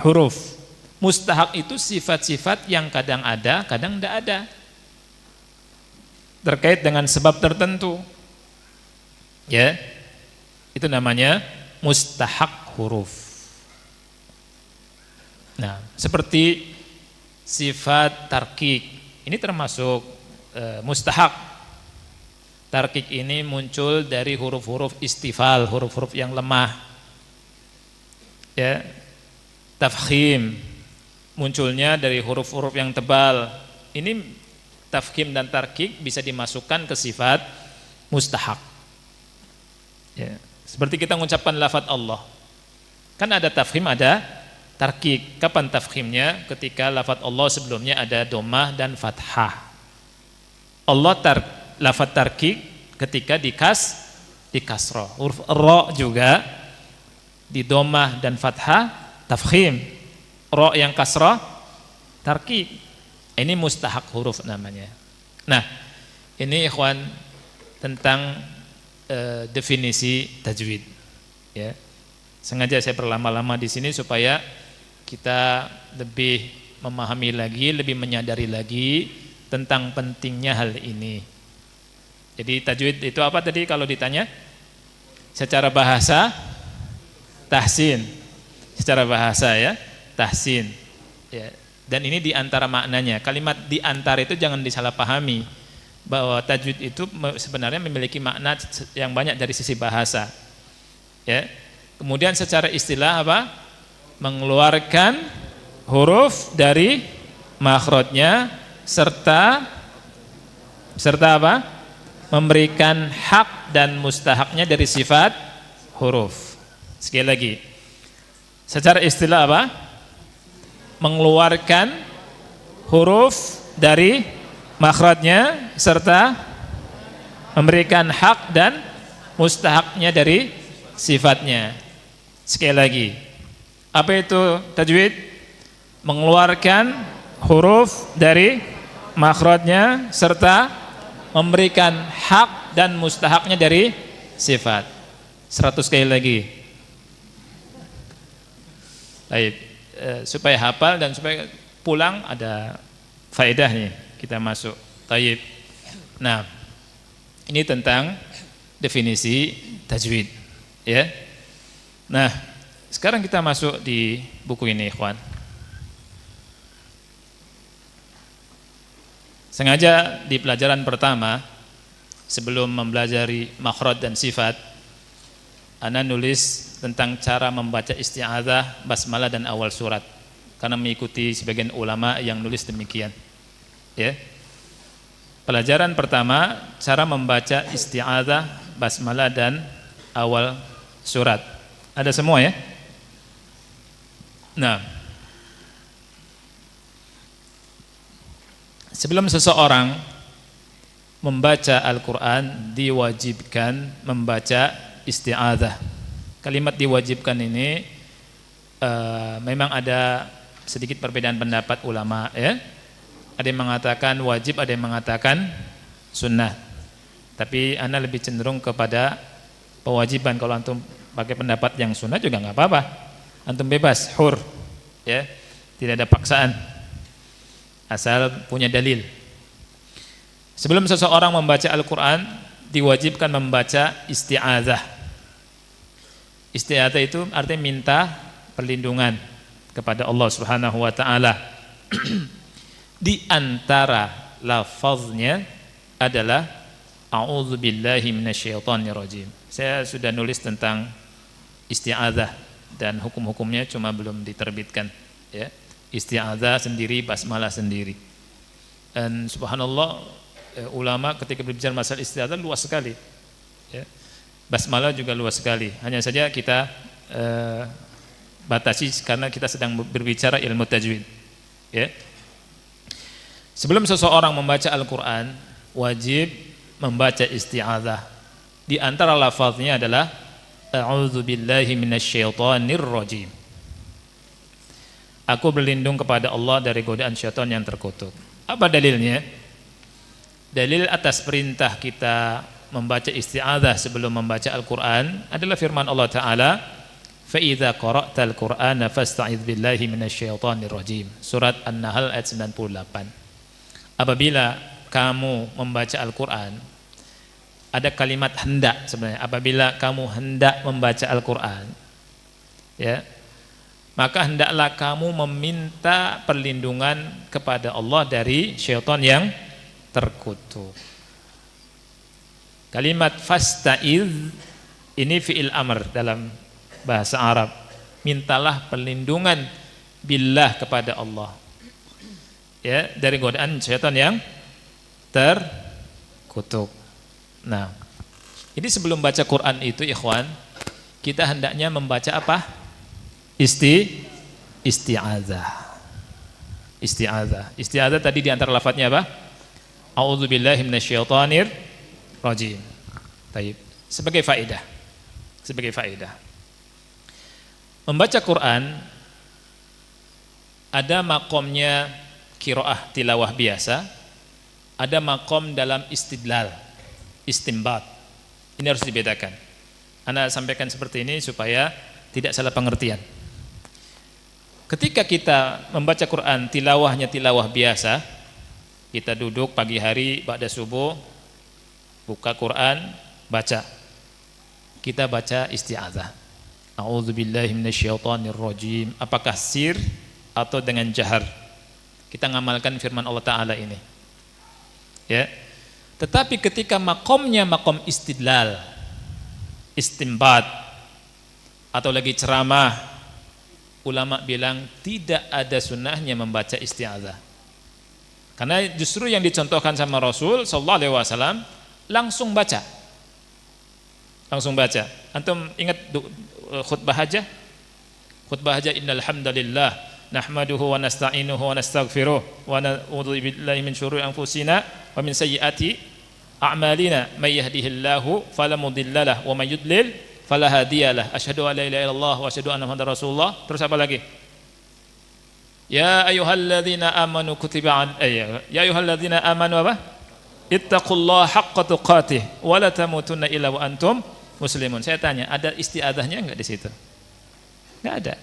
huruf. Mustahak itu sifat-sifat yang kadang ada, kadang tidak ada. Terkait dengan sebab tertentu. Ya. Itu namanya mustahak huruf. Nah, seperti sifat tarkik. Ini termasuk mustahak. Tarkik ini muncul dari huruf-huruf istifal, huruf-huruf yang lemah. Ya. tafkhim, munculnya dari huruf-huruf yang tebal. Ini tafkhim dan tarkik bisa dimasukkan ke sifat mustahak. Ya, seperti kita mengucapkan lafaz Allah. Kan ada tafkhim, ada tarkik. Kapan tafkhimnya? Ketika lafaz Allah sebelumnya ada dhammah dan fathah. Allah lafaz tarkik ketika di kasrah. Huruf ra juga di dhammah dan fathah tafkhim. Ra yang kasrah tarkik. Ini mustahak huruf namanya. Nah, ini ikhwan tentang definisi tajwid. Ya. Sengaja saya berlama-lama di sini supaya kita lebih memahami lagi, lebih menyadari lagi tentang pentingnya hal ini. Jadi tajwid itu apa tadi kalau ditanya? Secara bahasa tahsin. Secara bahasa ya, tahsin. Ya. Dan ini diantara maknanya. Kalimat diantara itu jangan disalahpahami bahwa tajwid itu sebenarnya memiliki makna yang banyak dari sisi bahasa. Ya. Kemudian secara istilah apa? Mengeluarkan huruf dari makhrajnya serta apa? Memberikan hak dan mustahaknya dari sifat huruf. Sekali lagi. Secara istilah apa? Mengeluarkan huruf dari makhrajnya serta memberikan hak dan mustahaknya dari sifatnya. Sekali lagi, apa itu tajwid? Mengeluarkan huruf dari makhrajnya serta memberikan hak dan mustahaknya dari sifat. 100 kali lagi. Baik, supaya hafal dan supaya pulang ada faedahnya. Kita masuk tayyib. Nah, ini tentang definisi tajwid, ya. Nah, sekarang kita masuk di buku ini, ikhwan. Sengaja di pelajaran pertama sebelum mempelajari makhraj dan sifat, ana nulis tentang cara membaca isti'adzah, basmalah dan awal surat karena mengikuti sebagian ulama yang nulis demikian. Ya. Pelajaran pertama, cara membaca isti'adzah, basmalah dan awal surat. Ada semua ya? Nah, sebelum seseorang membaca Al-Quran, diwajibkan membaca isti'adzah. Kalimat diwajibkan ini memang ada sedikit perbedaan pendapat ulama ya. Ada yang mengatakan wajib, ada yang mengatakan sunnah. Tapi ana lebih cenderung kepada pewajiban. Kalau antum pakai pendapat yang sunnah juga nggak apa-apa. Antum bebas, hur, ya, tidak ada paksaan. Asal punya dalil. Sebelum seseorang membaca Al-Quran, diwajibkan membaca isti'adzah. Isti'adzah itu artinya minta perlindungan kepada Allah Subhanahu wa taala. Di antara lafaznya adalah a'udzubillahi minasyaitonirrajim. Saya sudah nulis tentang isti'adzah dan hukum-hukumnya cuma belum diterbitkan ya. Isti'adzah sendiri, basmalah sendiri. Dan subhanallah ulama ketika berbicara masalah isti'adzah luas sekali ya. Basmalah juga luas sekali. Hanya saja kita batasi karena kita sedang berbicara ilmu tajwid ya. Sebelum seseorang membaca Al-Quran, wajib membaca isti'adzah. Di antara lafaznya adalah a'udzubillahi minasyaitonirrajim. Aku berlindung kepada Allah dari godaan syaitan yang terkutuk. Apa dalilnya? Dalil atas perintah kita membaca isti'adzah sebelum membaca Al-Quran adalah firman Allah Ta'ala, فَإِذَا قَرَأْتَ الْقُرْآنَ فَاسْتَعِذْ بِاللَّهِ مِنَشَّيْطَانِرْرَجِيمِ. Surat An-Nahl ayat 98. Apabila kamu membaca Al-Quran, ada kalimat hendak sebenarnya. Apabila kamu hendak membaca Al-Quran, ya, maka hendaklah kamu meminta perlindungan kepada Allah dari syaitan yang terkutuk. Kalimat fasta'idz ini fi'il amr dalam bahasa Arab. Mintalah perlindungan billah kepada Allah. Ya, dari godaan syaitan yang terkutuk. Nah, ini sebelum baca Quran itu ikhwan, kita hendaknya membaca apa? Isti'adzah. Isti'adzah tadi di antara lafadznya apa? A'udzubillahi minasyaitonir rajim. Baik, sebagai faedah. Membaca Quran ada makomnya qiraah tilawah biasa, ada makom dalam istidlal, istinbat. Ini harus dibedakan. Anda sampaikan seperti ini supaya tidak salah pengertian. Ketika kita membaca Quran, tilawahnya tilawah biasa, kita duduk pagi hari ba'da subuh, buka Quran, baca. Kita baca isti'adzah. A'udzubillahi minasyaitonirrajim. Apakah sir atau dengan jahar? Kita ngamalkan firman Allah Ta'ala ini. Ya. Tetapi ketika makomnya makom istidlal, istinbat, atau lagi ceramah, ulama bilang tidak ada sunnahnya membaca isti'adzah. Karena justru yang dicontohkan sama Rasul sallallahu alaihi wasallam langsung baca. Antum ingat khutbah hajah? Khutbah hajah innal hamdalillah nahmaduhu wa nasta'inuhu wa nastaghfiruh wa na'udzu billahi min syururi anfusina wa min sayyiati a'malina may yahdihillahu fala mudhillalah wa may yudlil fala hadiyalah asyhadu an la ilaha illallah wa asyhadu anna muhammadar rasulullah. Terus apa lagi? Ya ayyuhalladzina amanu ya ayyuhalladzina amanu apa? Ittaqullaha haqqa tuqatih wa la tamutunna illa wa antum muslimun. Saya tanya, ada isti'adzahnya enggak di situ? Enggak ada.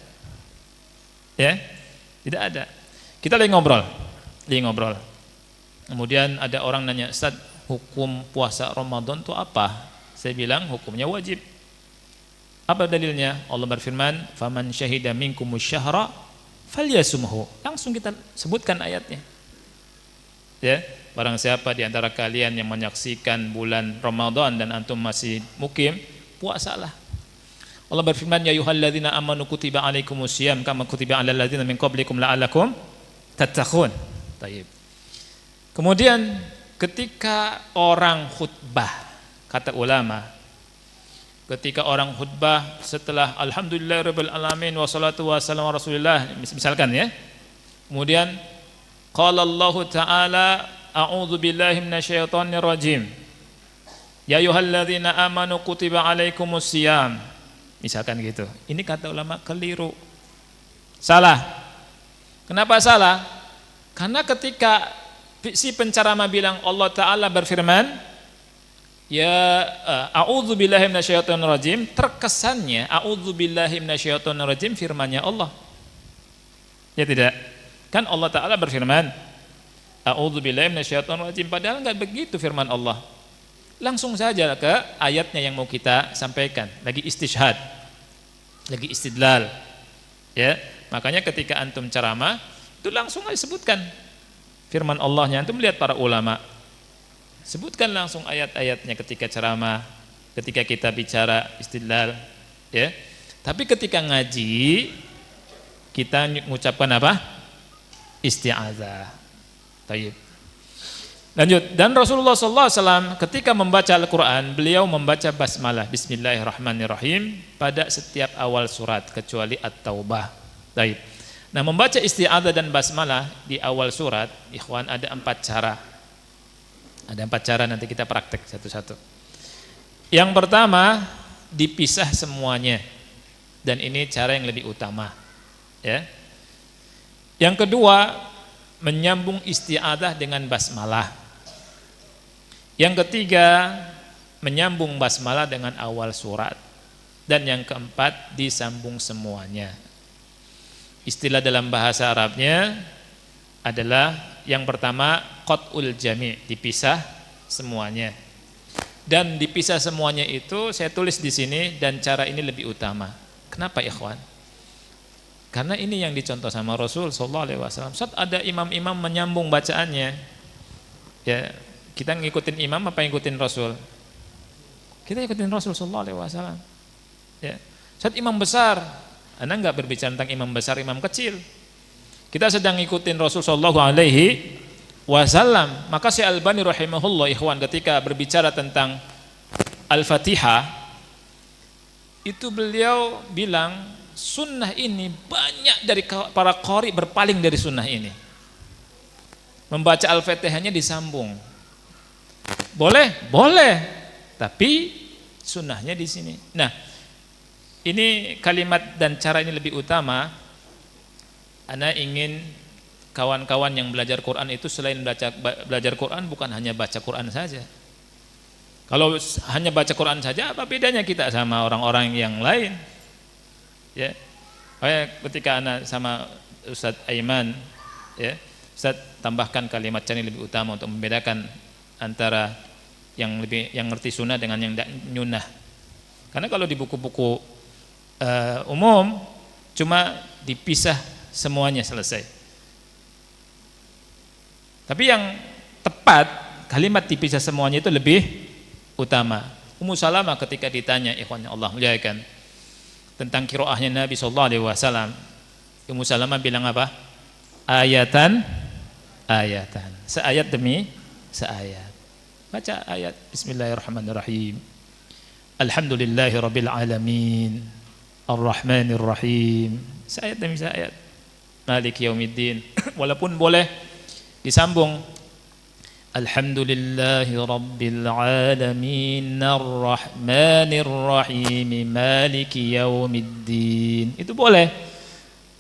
Ya? Tidak ada. Kita lagi ngobrol. Kemudian ada orang nanya, "Ustaz, hukum puasa Ramadan itu apa?" Saya bilang hukumnya wajib. Apa dalilnya? Allah berfirman, "Faman syahida minkumus syahra falyasumhu." Langsung kita sebutkan ayatnya. Ya, barang siapa di antara kalian yang menyaksikan bulan Ramadan dan antum masih mukim, puasalah. Allah berfirman, "Ya ayyuhalladzina amanu kutiba alaikumusiyam kama kutiba alal ladzina min qablikum la'allakum tattaqun." Baik. Kemudian ketika orang khutbah, kata ulama, ketika orang khutbah setelah alhamdulillahirabbil alamin wassalatu wassalamu ala rasulillah, misalkan ya. Kemudian qala Allah Ta'ala a'udzu billahi minasyaitonir rajim. Ya ayyuhalladzina amanu kutiba alaikumusiyam. Misalkan gitu. Ini kata ulama keliru. Salah. Kenapa salah? Karena ketika si penceramah bilang Allah Ta'ala berfirman, ya a'udzubillahi minasyaitonirrajim, terkesannya a'udzubillahi minasyaitonirrajim firmannya Allah. Ya tidak? Kan Allah Ta'ala berfirman a'udzubillahi minasyaitonirrajim, padahal enggak begitu firman Allah. Langsung saja ke ayatnya yang mau kita sampaikan, lagi istishhad, lagi istidlal. Ya, makanya ketika antum ceramah itu langsung aja sebutkan firman Allahnya. Antum lihat para ulama, sebutkan langsung ayat-ayatnya ketika ceramah, ketika kita bicara istidlal, ya. Tapi ketika ngaji kita mengucapkan apa? Isti'adzah. Baik. Lanjut. Dan Rasulullah SAW ketika membaca Al-Quran, beliau membaca basmalah, Bismillahirrahmanirrahim, pada setiap awal surat kecuali At-Taubah. Baik. Nah, membaca isti'adzah dan basmalah di awal surat, ikhwan, ada 4 cara. Ada 4 cara, nanti kita praktek satu-satu. Yang pertama, dipisah semuanya, dan ini cara yang lebih utama. Ya. Yang kedua, menyambung isti'adzah dengan basmalah. Yang ketiga, menyambung basmalah dengan awal surat. Dan yang keempat, disambung semuanya. Istilah dalam bahasa Arabnya adalah yang pertama qat'ul jami', dipisah semuanya. Dan dipisah semuanya itu saya tulis di sini, dan cara ini lebih utama. Kenapa ikhwan? Karena ini yang dicontoh sama Rasul sallallahu alaihi wasallam. Saat ada imam-imam menyambung bacaannya, ya, kita ngikutin imam apa ngikutin Rasul? Kita ikutin Rasul sallallahu alaihi wasallam. Ya. Saat imam besar, Anda enggak berbicara tentang imam besar, imam kecil. Kita sedang ngikutin Rasul sallallahu alaihi wasallam. Maka Syekh Albani rahimahullah ikhwan ketika berbicara tentang Al-Fatihah itu beliau bilang sunnah ini banyak dari para qari berpaling dari sunnah ini. Membaca Al-Fatihahnya disambung. Boleh, boleh. Tapi sunnahnya di sini. Nah, ini kalimat dan cara ini lebih utama. Ana ingin kawan-kawan yang belajar Quran itu selain belajar Quran bukan hanya baca Quran saja. Kalau hanya baca Quran saja apa bedanya kita sama orang-orang yang lain? Ya. Ketika ana sama Ustadz Aiman, ya, Ustadz tambahkan kalimat ini lebih utama untuk membedakan antara yang ngerti sunnah dengan yang tidak nyunah. Karena kalau di buku-buku umum cuma dipisah semuanya selesai. Tapi yang tepat kalimat dipisah semuanya itu lebih utama. Ummu Salamah ketika ditanya ikhwan Allah muliakan tentang qiraahnya Nabi sallallahu alaihi wasallam, Ummu Salamah bilang apa? Ayatan, seayat demi seayat. Baca ayat Bismillahirrahmanirrahim. Alhamdulillahirabbil alamin. Ar-Rahmanir Rahim. Seayat demi seayat. Maliki yaumiddin. Walaupun boleh disambung Alhamdulillahirabbil alamin ar-rahmanir rahim maliki yaumiddin. Itu boleh.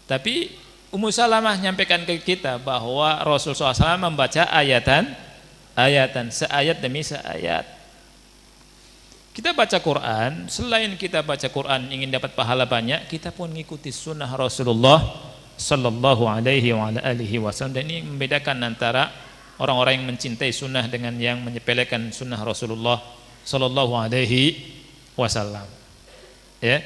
Tapi Ummu Salamah nyampaikan ke kita bahwa Rasulullah SAW membaca ayatan seayat demi seayat. Kita baca Quran, selain kita baca Quran ingin dapat pahala banyak, kita pun mengikuti sunnah Rasulullah sallallahu alaihi wasallam. Dan ini membedakan antara orang-orang yang mencintai sunnah dengan yang menyepelekan sunnah Rasulullah sallallahu alaihi wasallam. Ya.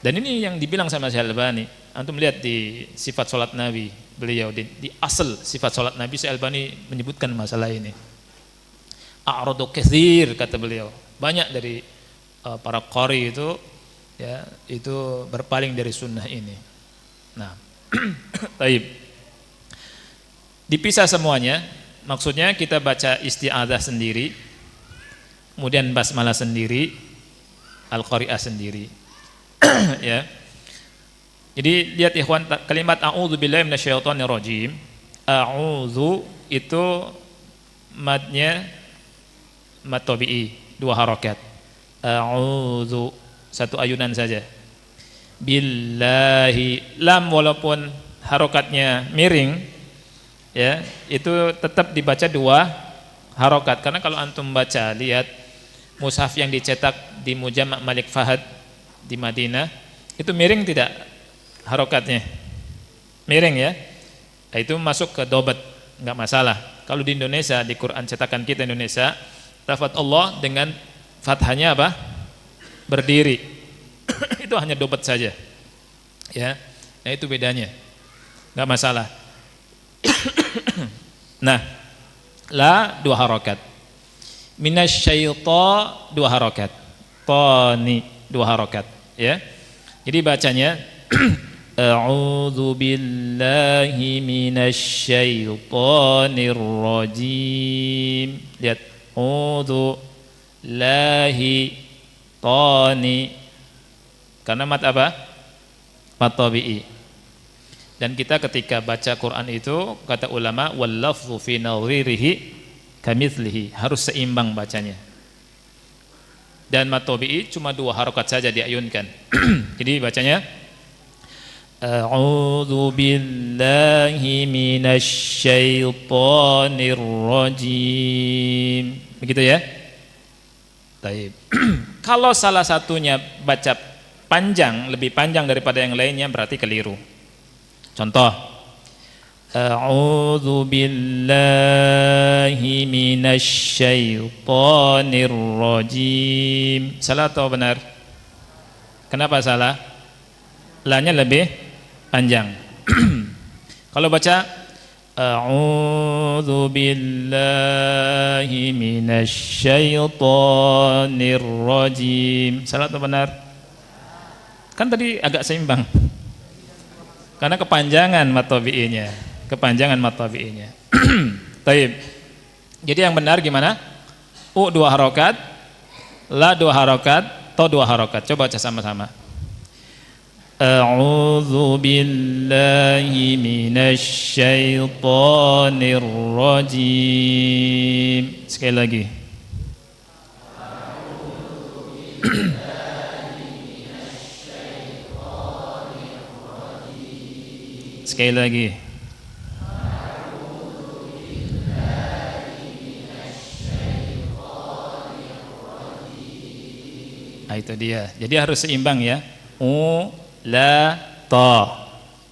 Dan ini yang dibilang sama Syekh Albani. Antum lihat di sifat salat Nabi beliau di asal sifat salat Nabi Syekh Albani menyebutkan masalah ini. A'radu katsir kata beliau. Banyak dari para qari itu ya itu berpaling dari sunnah ini. Nah, baik. Dipisah semuanya, maksudnya kita baca isti'adzah sendiri, kemudian basmalah sendiri, al-qari'ah sendiri. Ya. Jadi lihat ikhwan kalimat a'udzu billahi minasyaitonir rajim. A'udzu itu madnya mad tabi'i, 2 harakat. A'udzu satu ayunan saja. Billahi lam walaupun harakatnya miring ya, itu tetap dibaca 2 harokat. Karena kalau antum baca, lihat mushaf yang dicetak di Mujama' Malik Fahad di Madinah, itu miring tidak harokatnya? Miring ya. Nah, itu masuk ke dobat, enggak masalah. Kalau di Indonesia, di Quran cetakan kita Indonesia, lafaz Allah dengan fathahnya apa? Berdiri. Itu hanya dobat saja. Ya. Nah, itu bedanya. Enggak masalah. Nah, la 2 harokat, minasyaita 2 harokat, tani 2 harokat, ya. Jadi bacanya a'udzu billahi minasyaitonir rajim. Lihat, a'udzu lahi tani. Karena mat apa? Mat tabi'i. Dan kita ketika baca Quran itu kata ulama wal lafzu fi nadhirihi kamitslihi, harus seimbang bacanya. Dan mat tabi'i cuma 2 harokat saja diayunkan. Jadi bacanya a'udzu billahi minasyaitonir rajim. Begitu ya? Baik. Kalau salah satunya baca panjang, lebih panjang daripada yang lainnya berarti keliru. Contoh, a'udzu billahi minasyaitonir rajim. Salah atau benar? Kenapa salah? La-nya lebih panjang. Kalau baca a'udzu billahi minasyaitonir rajim. Salah atau benar? Kan tadi agak seimbang. Karena kepanjangan mad tabi'inya. Kepanjangan mad tabi'inya. Taib. Jadi yang benar gimana? U 2 harokat, la 2 harokat, to 2 harokat. Coba baca sama-sama. A'udzu billahi minasy syaithanir rajim. Sekali lagi. Sekali lagi. Nah, itu dia. Jadi harus seimbang ya. U, la, to.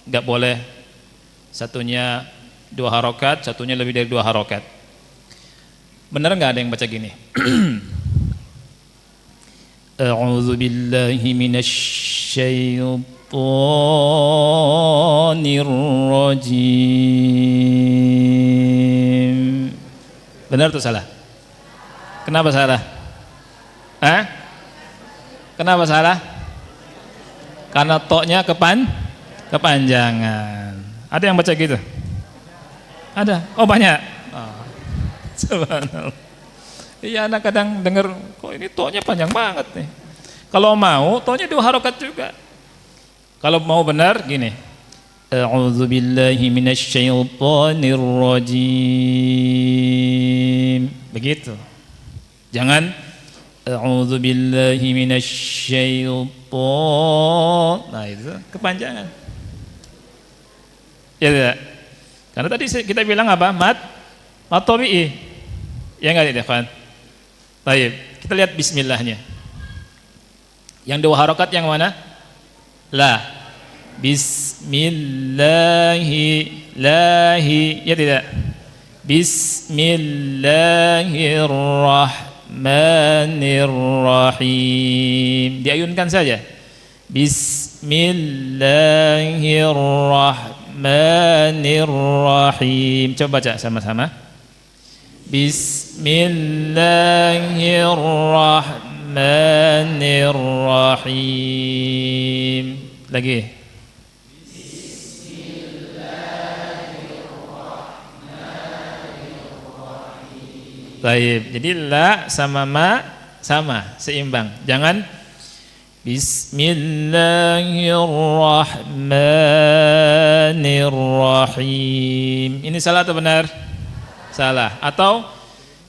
Enggak boleh satunya 2 harokat, satunya lebih dari 2 harokat. Benar enggak ada yang baca gini? A'udzu billahi minasy syaithanir rajim. Benar atau salah? Kenapa salah? Kenapa salah? Karena to-nya kepanjangan. Ada yang baca gitu? Ada? Oh banyak? Oh. Subhanallah. Iya, anak kadang dengar, kok ini to-nya panjang banget nih. Kalau mau, to-nya 2 harokat juga. Kalau mau benar, gini. A'udzu billahi minasy syaithanir rajim. Begitu. Jangan a'udzu billahi minasy syaitan. Nah, itu kepanjangan. Ya tidak? Karena tadi kita bilang apa? Mad tabi'i. Ya enggak ya, Ikhwan? Baik, kita lihat bismillahnya. Yang 2 harokat yang mana? La. Bismillahi. Ya tidak? Bismillahirrahmanirrahim. Diayunkan saja. Bismillahirrahmanirrahim. Coba baca sama-sama. Bismillahirrahmanirrahim. Lagi. Baik, jadi la sama ma sama, seimbang. Jangan Bismillahirrahmanirrahim. Ini salah atau benar? Salah. Atau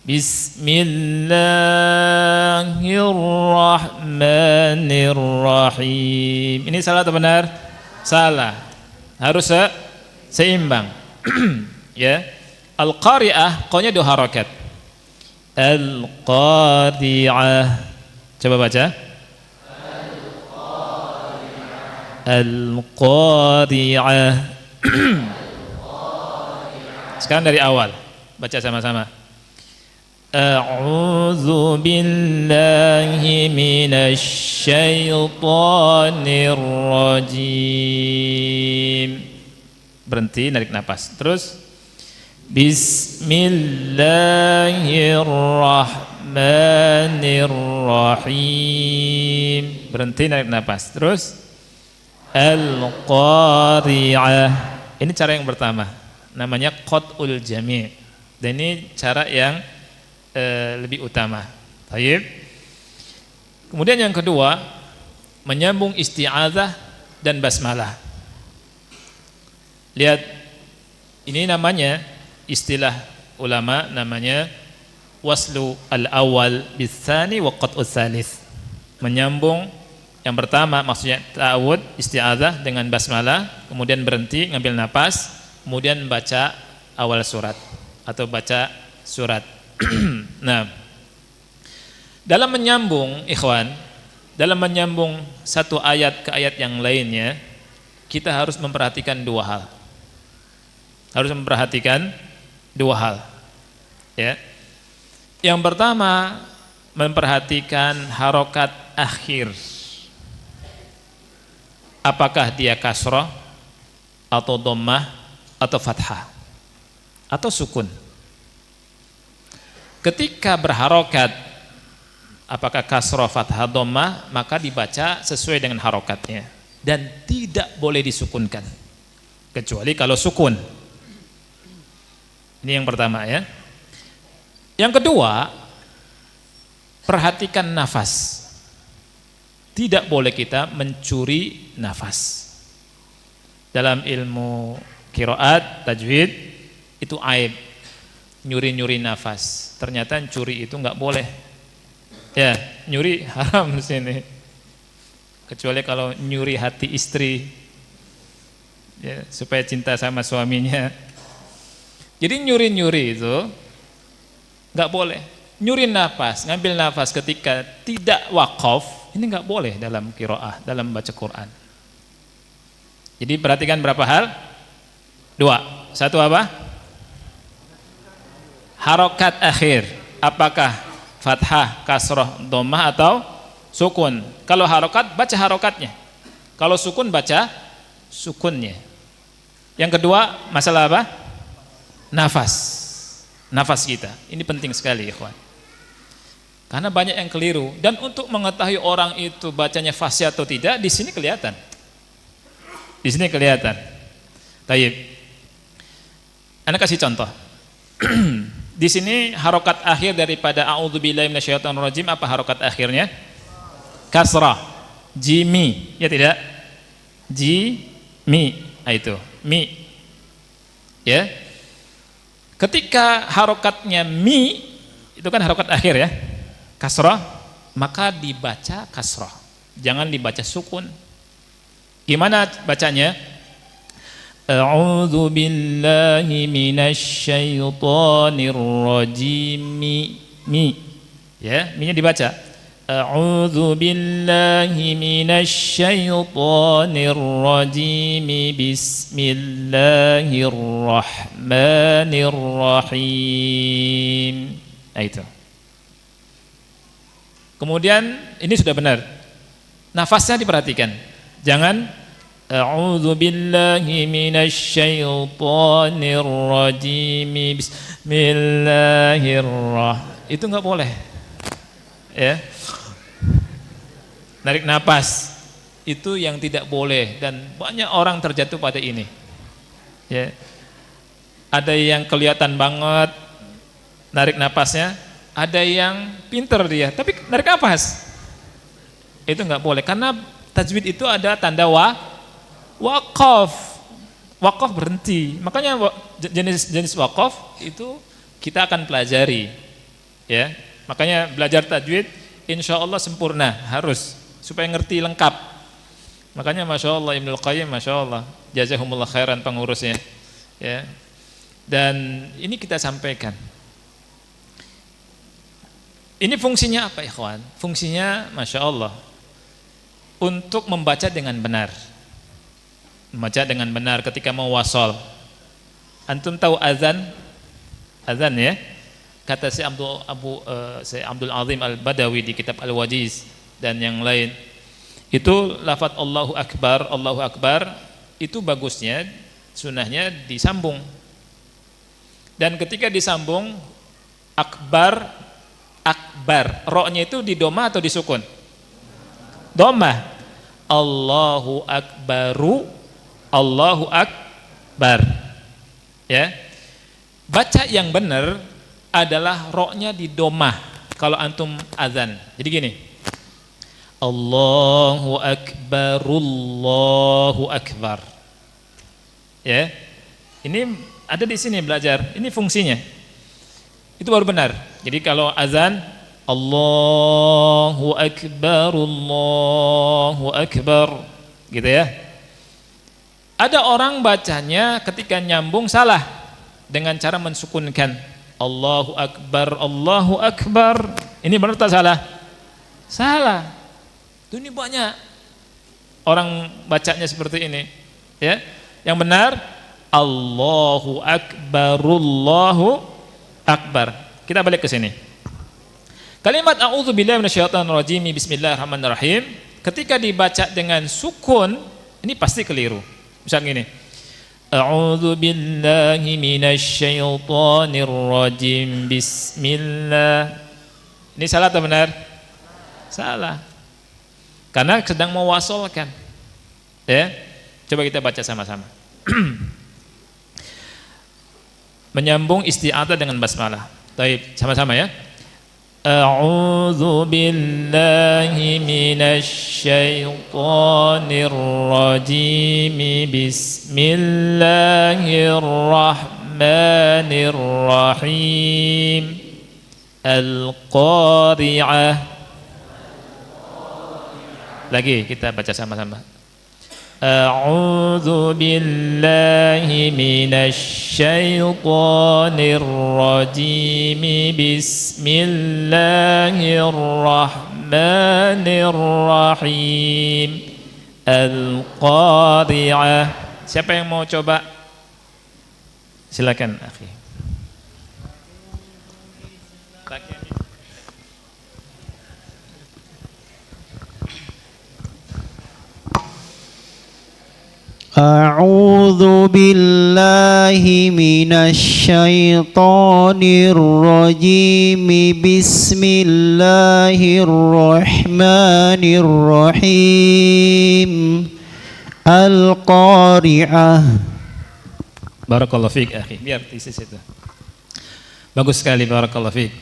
Bismillahirrahmanirrahim. Ini salah atau benar? Salah. Harus seimbang. Ya. Al-qari'ah qanya 2 harakat. Al-qari'ah. Coba baca. Al-qari'ah. Sekarang dari awal. Baca sama-sama. A'udzu billahi minasy syaithanir rajim. Berhenti, narik napas. Terus Bismillahirrahmanirrahim. Berhenti, narik napas. Terus Al-qari'ah. Ini cara yang pertama. Namanya qat'ul jami'. Dan ini cara yang lebih utama. Baik. Kemudian yang kedua, menyambung isti'adzah dan basmalah. Lihat, ini namanya istilah ulama namanya waslu al-awwal bis-tsani wa qat'us tsalits. Menyambung yang pertama maksudnya ta'awud isti'adzah dengan basmalah, kemudian berhenti ngambil napas, kemudian baca awal surat atau baca surat. Nah, dalam menyambung ikhwan, dalam menyambung satu ayat ke ayat yang lainnya, kita harus memperhatikan 2 hal. Harus memperhatikan 2 hal. Ya. Yang pertama, memperhatikan harokat akhir. Apakah dia kasrah atau dhammah atau fathah atau sukun. Ketika berharokat, apakah kasrah, fathah, dhammah, maka dibaca sesuai dengan harokatnya dan tidak boleh disukunkan. kecuali kalau sukun. Ini yang pertama ya. Yang kedua, perhatikan nafas. Tidak boleh kita mencuri nafas. Dalam ilmu qiraat, tajwid itu aib, nyuri-nyuri nafas. Ternyata curi itu nggak boleh. Ya, nyuri haram di sini. Kecuali kalau nyuri hati istri, ya, supaya cinta sama suaminya. Jadi nyuri-nyuri itu nggak boleh. Nyuri nafas, ngambil nafas ketika tidak wakaf, ini nggak boleh dalam qiraah, dalam baca Quran. Jadi perhatikan berapa hal? 2. Satu apa? Harokat akhir. Apakah fathah, kasroh, dhammah atau sukun? Kalau harokat, baca harokatnya. Kalau sukun, baca sukunnya. Yang kedua, masalah apa? Nafas. Nafas kita. Ini penting sekali, ikhwan. Karena banyak yang keliru. Dan untuk mengetahui orang itu bacanya fasih atau tidak, di sini kelihatan. Di sini kelihatan. Taib. Anda kasih contoh. Di sini harokat akhir daripada a'udzubillahi minasyaitonirrajim, apa harokat akhirnya? Kasrah. Jimi, ya tidak? Jimi, itu. Mi. Ya. Ketika harokatnya mi, itu kan harokat akhir ya. Kasrah, maka dibaca kasrah. Jangan dibaca sukun. Gimana bacanya? A'udzu billahi minasyaitonir rajim. Mi. Ya, mi-nya dibaca. A'udzu billahi minasyaitonir rajim. Bismillahirrahmanirrahim. Nah, itu. Kemudian ini sudah benar. Nafasnya diperhatikan. Jangan a'udzu billahi minasyaitonir rajim. Bismillahirrahmanirrahim. Itu enggak boleh. Ya. Narik napas itu yang tidak boleh dan banyak orang terjatuh pada ini. Ya. Ada yang kelihatan banget narik napasnya, ada yang pinter dia, tapi narik nafas. Itu enggak boleh karena tajwid itu ada tanda wakaf. Wakaf berhenti. Makanya jenis wakaf itu kita akan pelajari. Ya. Makanya belajar tajwid insya Allah sempurna, harus supaya ngerti lengkap. Makanya Masya Allah Ibnul Qayyim, Masya Allah, jazahumullah khairan pengurusnya. Ya. Dan ini kita sampaikan. Ini fungsinya apa ikhwan? Fungsinya Masya Allah untuk membaca dengan benar. Membaca dengan benar ketika mau wasol. Antum tahu azan? Azan ya? Kata Syekh Abdul Azim Al-Badawi di kitab Al-Wajiz dan yang lain. Itu lafaz Allahu Akbar itu bagusnya, sunnahnya disambung. Dan ketika disambung akbar, ro-nya itu di doma atau disukun? Doma. Allahu Akbar. Ya. Baca yang benar adalah ro-nya di doma kalau antum azan. Jadi gini. Allahu Akbar. Ya. Ini ada di sini belajar. Ini fungsinya. Itu baru benar. Jadi kalau azan Allahu Akbar gitu ya. Ada orang bacanya ketika nyambung salah dengan cara mensukunkan Allahu Akbar. Ini benar tak salah? Salah. Itu ini banyak orang bacanya seperti ini. Ya. Yang benar Allahu Akbar. Kita balik ke sini. Kalimat a'udzubillahi minasyaitonirrajim bismillahirrahmanirrahim ketika dibaca dengan sukun ini pasti keliru. Misal gini. A'udzubillahi minasyaitonirrajim bismillah. Ini salah atau benar? Salah. Karena sedang mewasolkan. Ya. Coba kita baca sama-sama. Menyambung isti'adzah dengan basmalah. Baik, sama-sama ya. A'udzu billahi minasy syaithanir rajim. Bismillahirrahmanirrahim. Al-Qari'ah. Lagi kita baca sama-sama. A'udzu billahi minasy syaithanir rajim. Bismillahirrahmanirrahim. Al-Qari'ah. Siapa yang mau coba? Silakan, akhi. A'udzu billahi minasy syaithanir rajim. Bismillahirrahmanirrahim. Al-Qari'ah. Barakallahu fiik, akhi. Biar di situ. Bagus sekali, barakallahu fiik.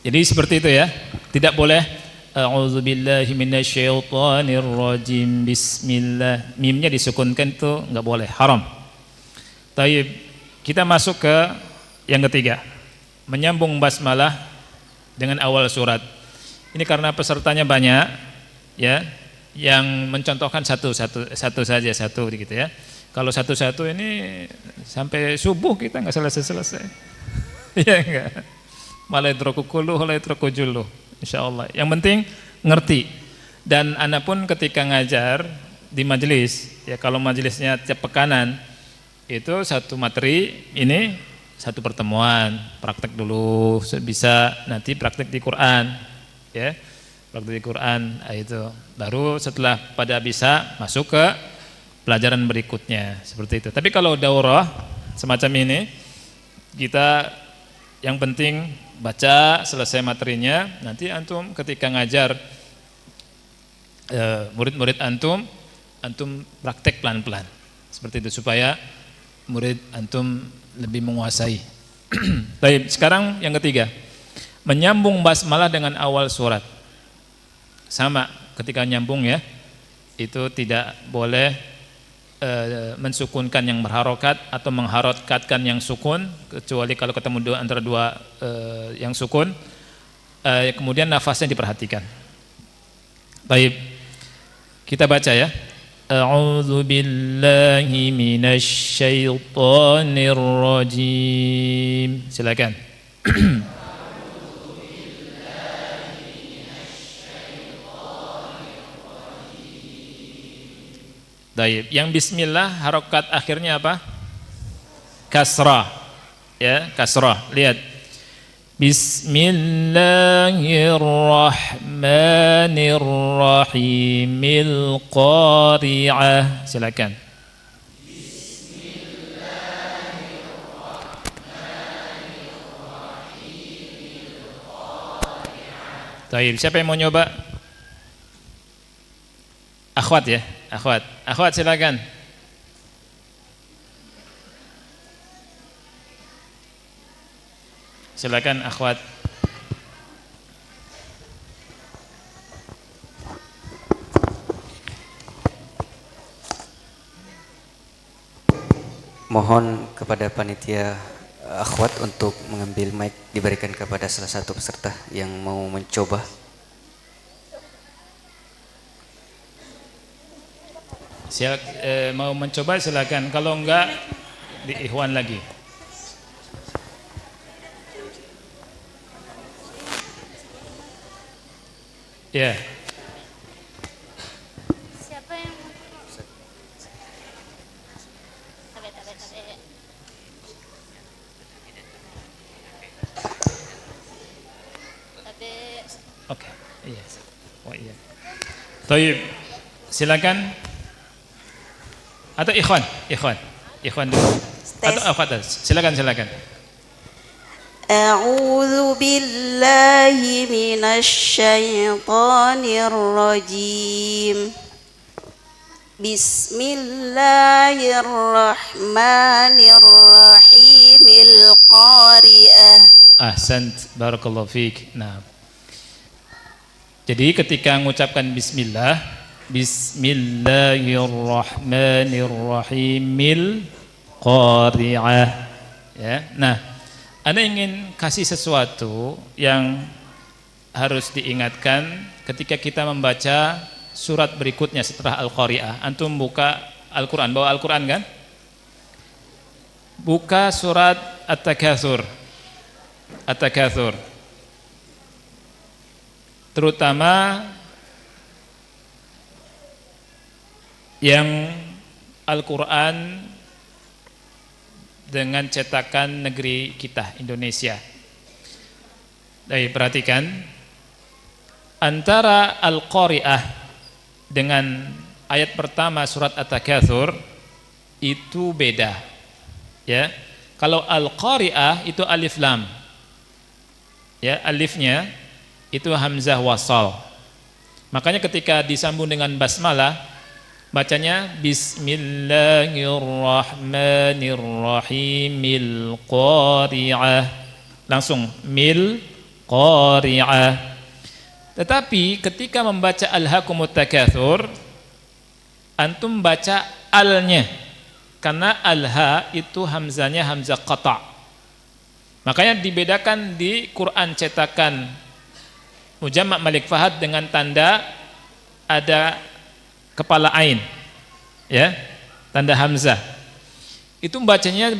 Jadi seperti itu ya. Tidak boleh a'udzu billahi minasyaitonir rajim. Bismillah. Mimnya disukunkan itu enggak boleh, haram. Taib. Kita masuk ke yang ketiga. Menyambung basmalah dengan awal surat. Ini karena pesertanya banyak ya, yang mencontohkan satu saja gitu ya. Kalau satu-satu ini sampai subuh kita enggak selesai-selesai. Ya enggak. Malah drokukulu, malah drokujulu. Insyaallah. Yang penting ngerti. Dan anak pun ketika ngajar di majelis, ya kalau majelisnya tiap pekanan, itu satu materi, ini satu pertemuan, praktek dulu, bisa nanti praktek di Quran, ya, praktek di Quran, itu. Baru setelah pada bisa masuk ke pelajaran berikutnya, seperti itu. Tapi kalau daurah semacam ini, kita yang penting baca selesai materinya, nanti antum ketika ngajar murid-murid antum praktek pelan-pelan seperti itu supaya murid antum lebih menguasai. Baik, sekarang yang ketiga, menyambung basmalah dengan awal surat. Sama ketika nyambung ya, itu tidak boleh mensukunkan yang berharokat atau mengharokatkan yang sukun, kecuali kalau ketemu antara dua yang sukun. Kemudian nafasnya diperhatikan. Baik, kita baca ya. A'udzu billahi minasy syaithanir rajim. Silakan. Baik, yang bismillah harokat akhirnya apa? Kasrah. Ya, kasrah. Lihat. Bismillahirrahmanirrahim. Qari'ah. Silakan. Baik, siapa yang mau nyoba? Akhwat ya, akhwat silakan. Silakan akhwat. Mohon kepada panitia akhwat untuk mengambil mic diberikan kepada salah satu peserta yang mau mencoba. Mau mencoba silakan, kalau enggak di ikhwan lagi. Ya. Siapa yang Oke, iya. Oh iya. Baik, silakan. Atau ikhwan dulu. Atau akhwat, silakan. A'udzu billahi minasy syaithanir rajim. Bismillahirrahmanirrahim. Al-Qari'ah. Ahsant, barakallahu fiik. Nah, jadi ketika mengucapkan bismillah, Bismillahirrahmanirrahim Qari'ah, ya. Nah, Anda ingin kasih sesuatu yang harus diingatkan ketika kita membaca surat berikutnya setelah Al-Qari'ah. Antum buka Al-Quran, bawa Al-Quran kan? Buka surat At-Takatsur. At-Takatsur. Terutama yang Al-Quran dengan cetakan negeri kita, Indonesia. Baik, perhatikan. Antara Al-Qari'ah dengan ayat pertama surat At-Takatsur itu beda. Ya. Kalau Al-Qari'ah itu alif lam. Ya, alifnya itu hamzah wasal. Makanya ketika disambung dengan basmalah bacanya Bismillahirrahmanirrahim Qari'ah. Langsung mil Qari'ah. Tetapi ketika membaca Alhaakumut Takatsur antum baca alnya, karena alha itu hamzanya hamzah qata'. Makanya dibedakan di Quran cetakan Mujamma' Malik Fahad dengan tanda ada kepala ain, ya, tanda hamzah. Itu bacanya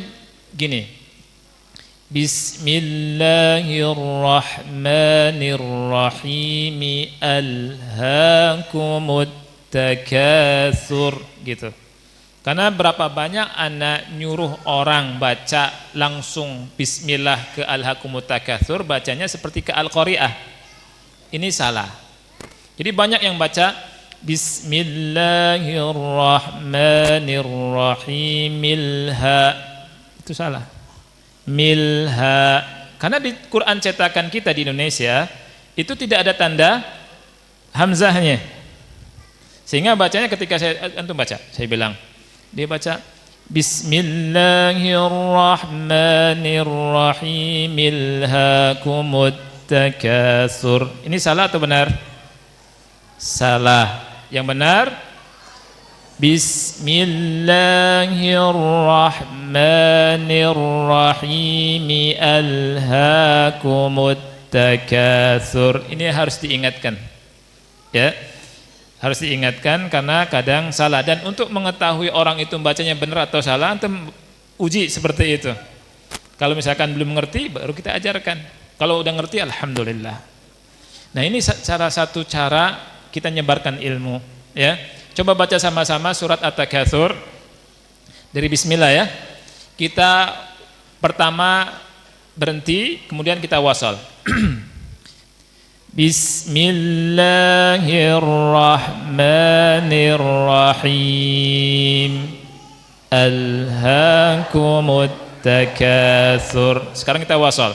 gini, Bismillahirrahmanirrahim Alhaakumut Takatsur, gitu. Karena berapa banyak anak nyuruh orang baca langsung bismillah ke Alhaakumut Takatsur, bacanya seperti ke Al-Qari'ah. Ini salah. Jadi banyak yang baca Bismillahirrahmanirrahim Milha, itu salah. Milha, karena di Quran cetakan kita di Indonesia itu tidak ada tanda hamzahnya, sehingga bacanya ketika antum baca, saya bilang dia baca Bismillahirrahmanirrahim Alhaakumut Takatsur. Ini salah atau benar? Salah. Yang benar Bismillahirrahmanirrahim Alhaakumut Takatsur. Ini harus diingatkan, ya, harus diingatkan karena kadang salah. Dan untuk mengetahui orang itu bacanya benar atau salah, antum uji seperti itu. Kalau misalkan belum mengerti, baru kita ajarkan. Kalau udah ngerti, alhamdulillah. Nah, ini salah satu cara kita nyebarkan ilmu, ya. Coba baca sama-sama surat At-Takatsur dari bismillah, ya. Kita pertama berhenti, kemudian kita wasal. Bismillahirrahmanirrahim Alhaakumut Takatsur. Sekarang kita wasal.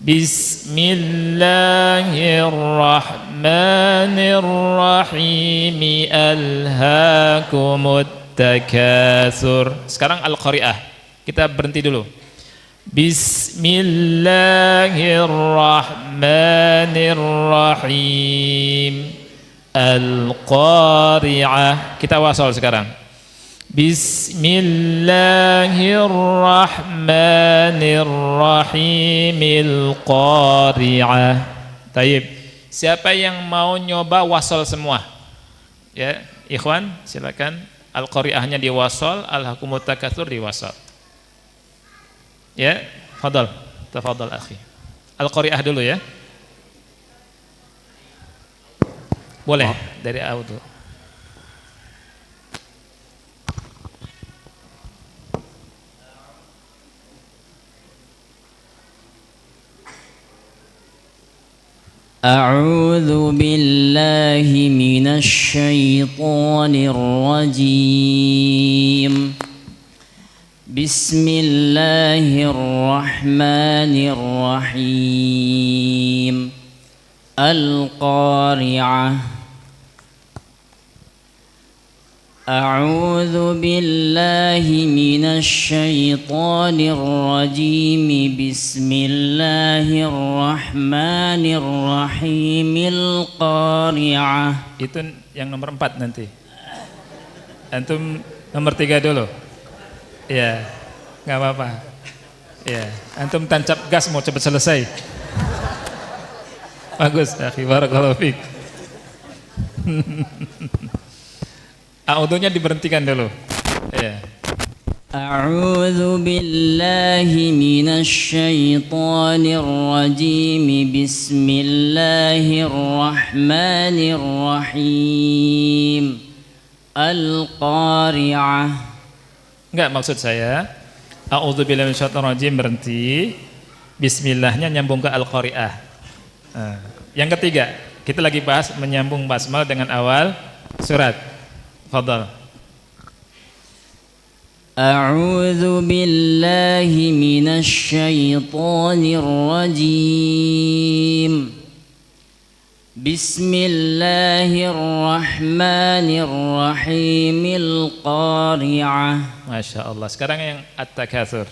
Bismillahirrahmanirrahim Alhaakumut Takatsur. Sekarang Al-Qari'ah. Kita berhenti dulu. Bismillahirrahmanirrahim Al-Qari'ah. Kita wasal sekarang. Bismillahirrahmanirrahim Al-Qari'ah. Taib. Siapa yang mau nyoba wasal semua? Ya, ikhwan, silakan. Al-Qari'ahnya diwasal, Alhaakumut Takatsur diwasal. Ya, fadal, tafadhal akhi. Al-Qari'ah dulu, ya. Boleh dari audio. أعوذ بالله من الشيطان الرجيم بسم الله الرحمن الرحيم القارعة أعوذ بالله من الشيطان الرجيم بسم الله الرحمن الرحيم القارعة. Itu yang nomor 4 nanti. Antum nomor 3 dulu. Ya, nggak apa-apa. Ya, antum tancap gas mau cepat selesai. Bagus, akhi, barakallahu fiik. A'udzunya diberhentikan dulu. Ya. أعوذ بالله من الشيطان الرجيم بسم الله الرحمن الرحيم القارعة. Enggak, maksud saya a'udzubillahi minasyaitonir rajim berhenti. Bismillahnya nyambung ke al-qari'ah. Yang ketiga, kita lagi bahas menyambung basmalah dengan awal surat. Fadhal. أعوذ بالله من الشيطان الرجيم بسم الله الرحمن الرحيم القارعة. Masya Allah. Sekarang yang at-takatsur.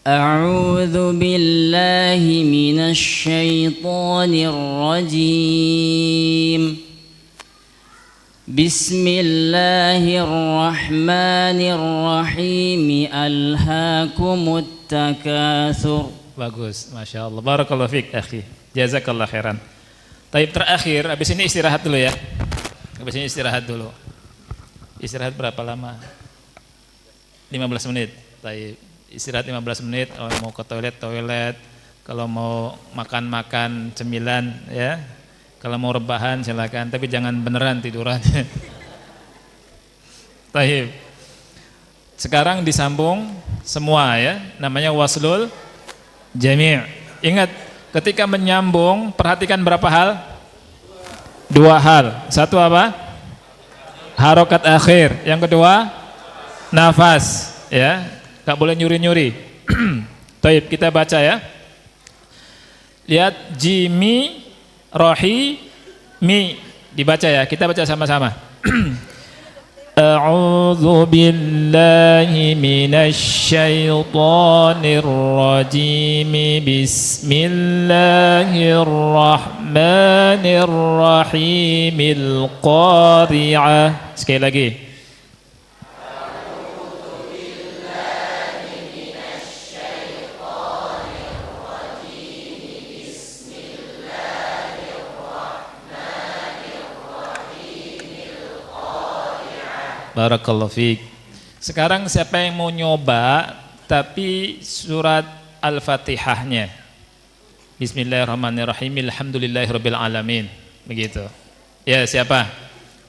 أعوذ بالله من الشيطان الرجيم بسم الله الرحمن الرحيم ألهاكم التكاثر. Bagus, Masya Allah. Barakallahu fiik, akhi. Jazakallah khairan. Taib terakhir, habis ini istirahat dulu ya. Habis ini istirahat dulu. Istirahat berapa lama? 15 menit. Taib. Istirahat 15 menit. Kalau mau ke toilet, toilet. Kalau mau makan cemilan, ya. Kalau mau rebahan silakan, tapi jangan beneran tiduran. Taib. Sekarang disambung semua ya, namanya waslul jami'. Ingat, ketika menyambung perhatikan berapa hal? 2 hal. Satu apa? Harokat akhir. Yang kedua nafas, ya. Gak boleh nyuri-nyuri. Taib, kita baca ya. Lihat jimi rohi mi, dibaca ya, kita baca sama-sama. A'udzu billahi minasy syaithanir rajim. Bismillahirrahmanirrahim. Al-qari'ah. Sekali lagi. Barakallahu fiik. Sekarang siapa yang mau nyoba tapi surat Al-Fatihahnya? Bismillahirrahmanirrahim. Alhamdulillahirabbil alamin. Begitu. Ya, siapa?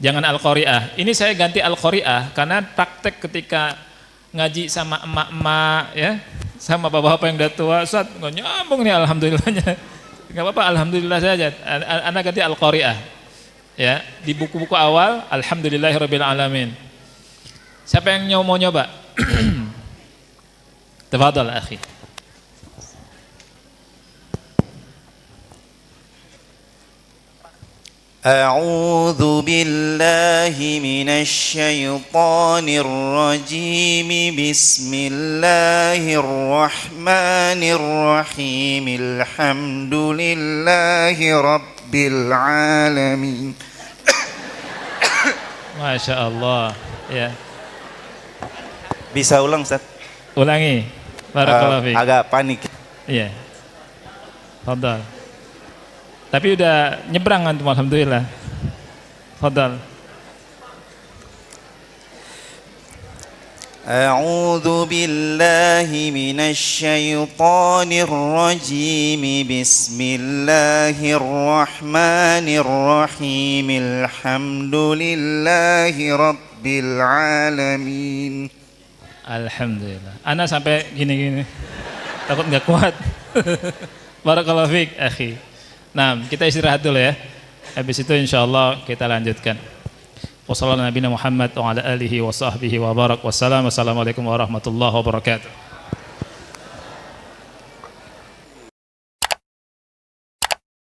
Jangan Al-Qari'ah. Ini saya ganti Al-Qari'ah karena praktek ketika ngaji sama emak-emak ya, sama bapak-bapak yang udah tua, Ustaz, enggak nyambung nih alhamdulillahnya. Enggak apa-apa, alhamdulillah saja. Ana ganti Al-Qari'ah. Ya, di buku-buku awal Alhamdulillahirabbil alamin. Siapa yang mau nyoba? Tafadhal akhi. A'udzu billahi minasy syaithanir rajim. Bismillahirrahmanirrahim. Alhamdulillahi rabbil alamin. Masya Allah. Ya. Bisa ulang, Ustaz? Ulangi. Barakallahu fiik. Agak panik. Iya. Fadhal. Tapi udah nyebrang antum, alhamdulillah. Fadhal. A'udzu billahi minasy syaithanir rajim. Bismillahirrahmanirrahim. Alhamdulillahi rabbil alamin. Alhamdulillah. Ana sampai gini-gini. Takut enggak kuat. Barakallahu fiik, akhi. Nah, kita istirahat dulu ya. Habis itu insyaallah kita lanjutkan. Wassalamualaikum warahmatullahi wabarakatuh.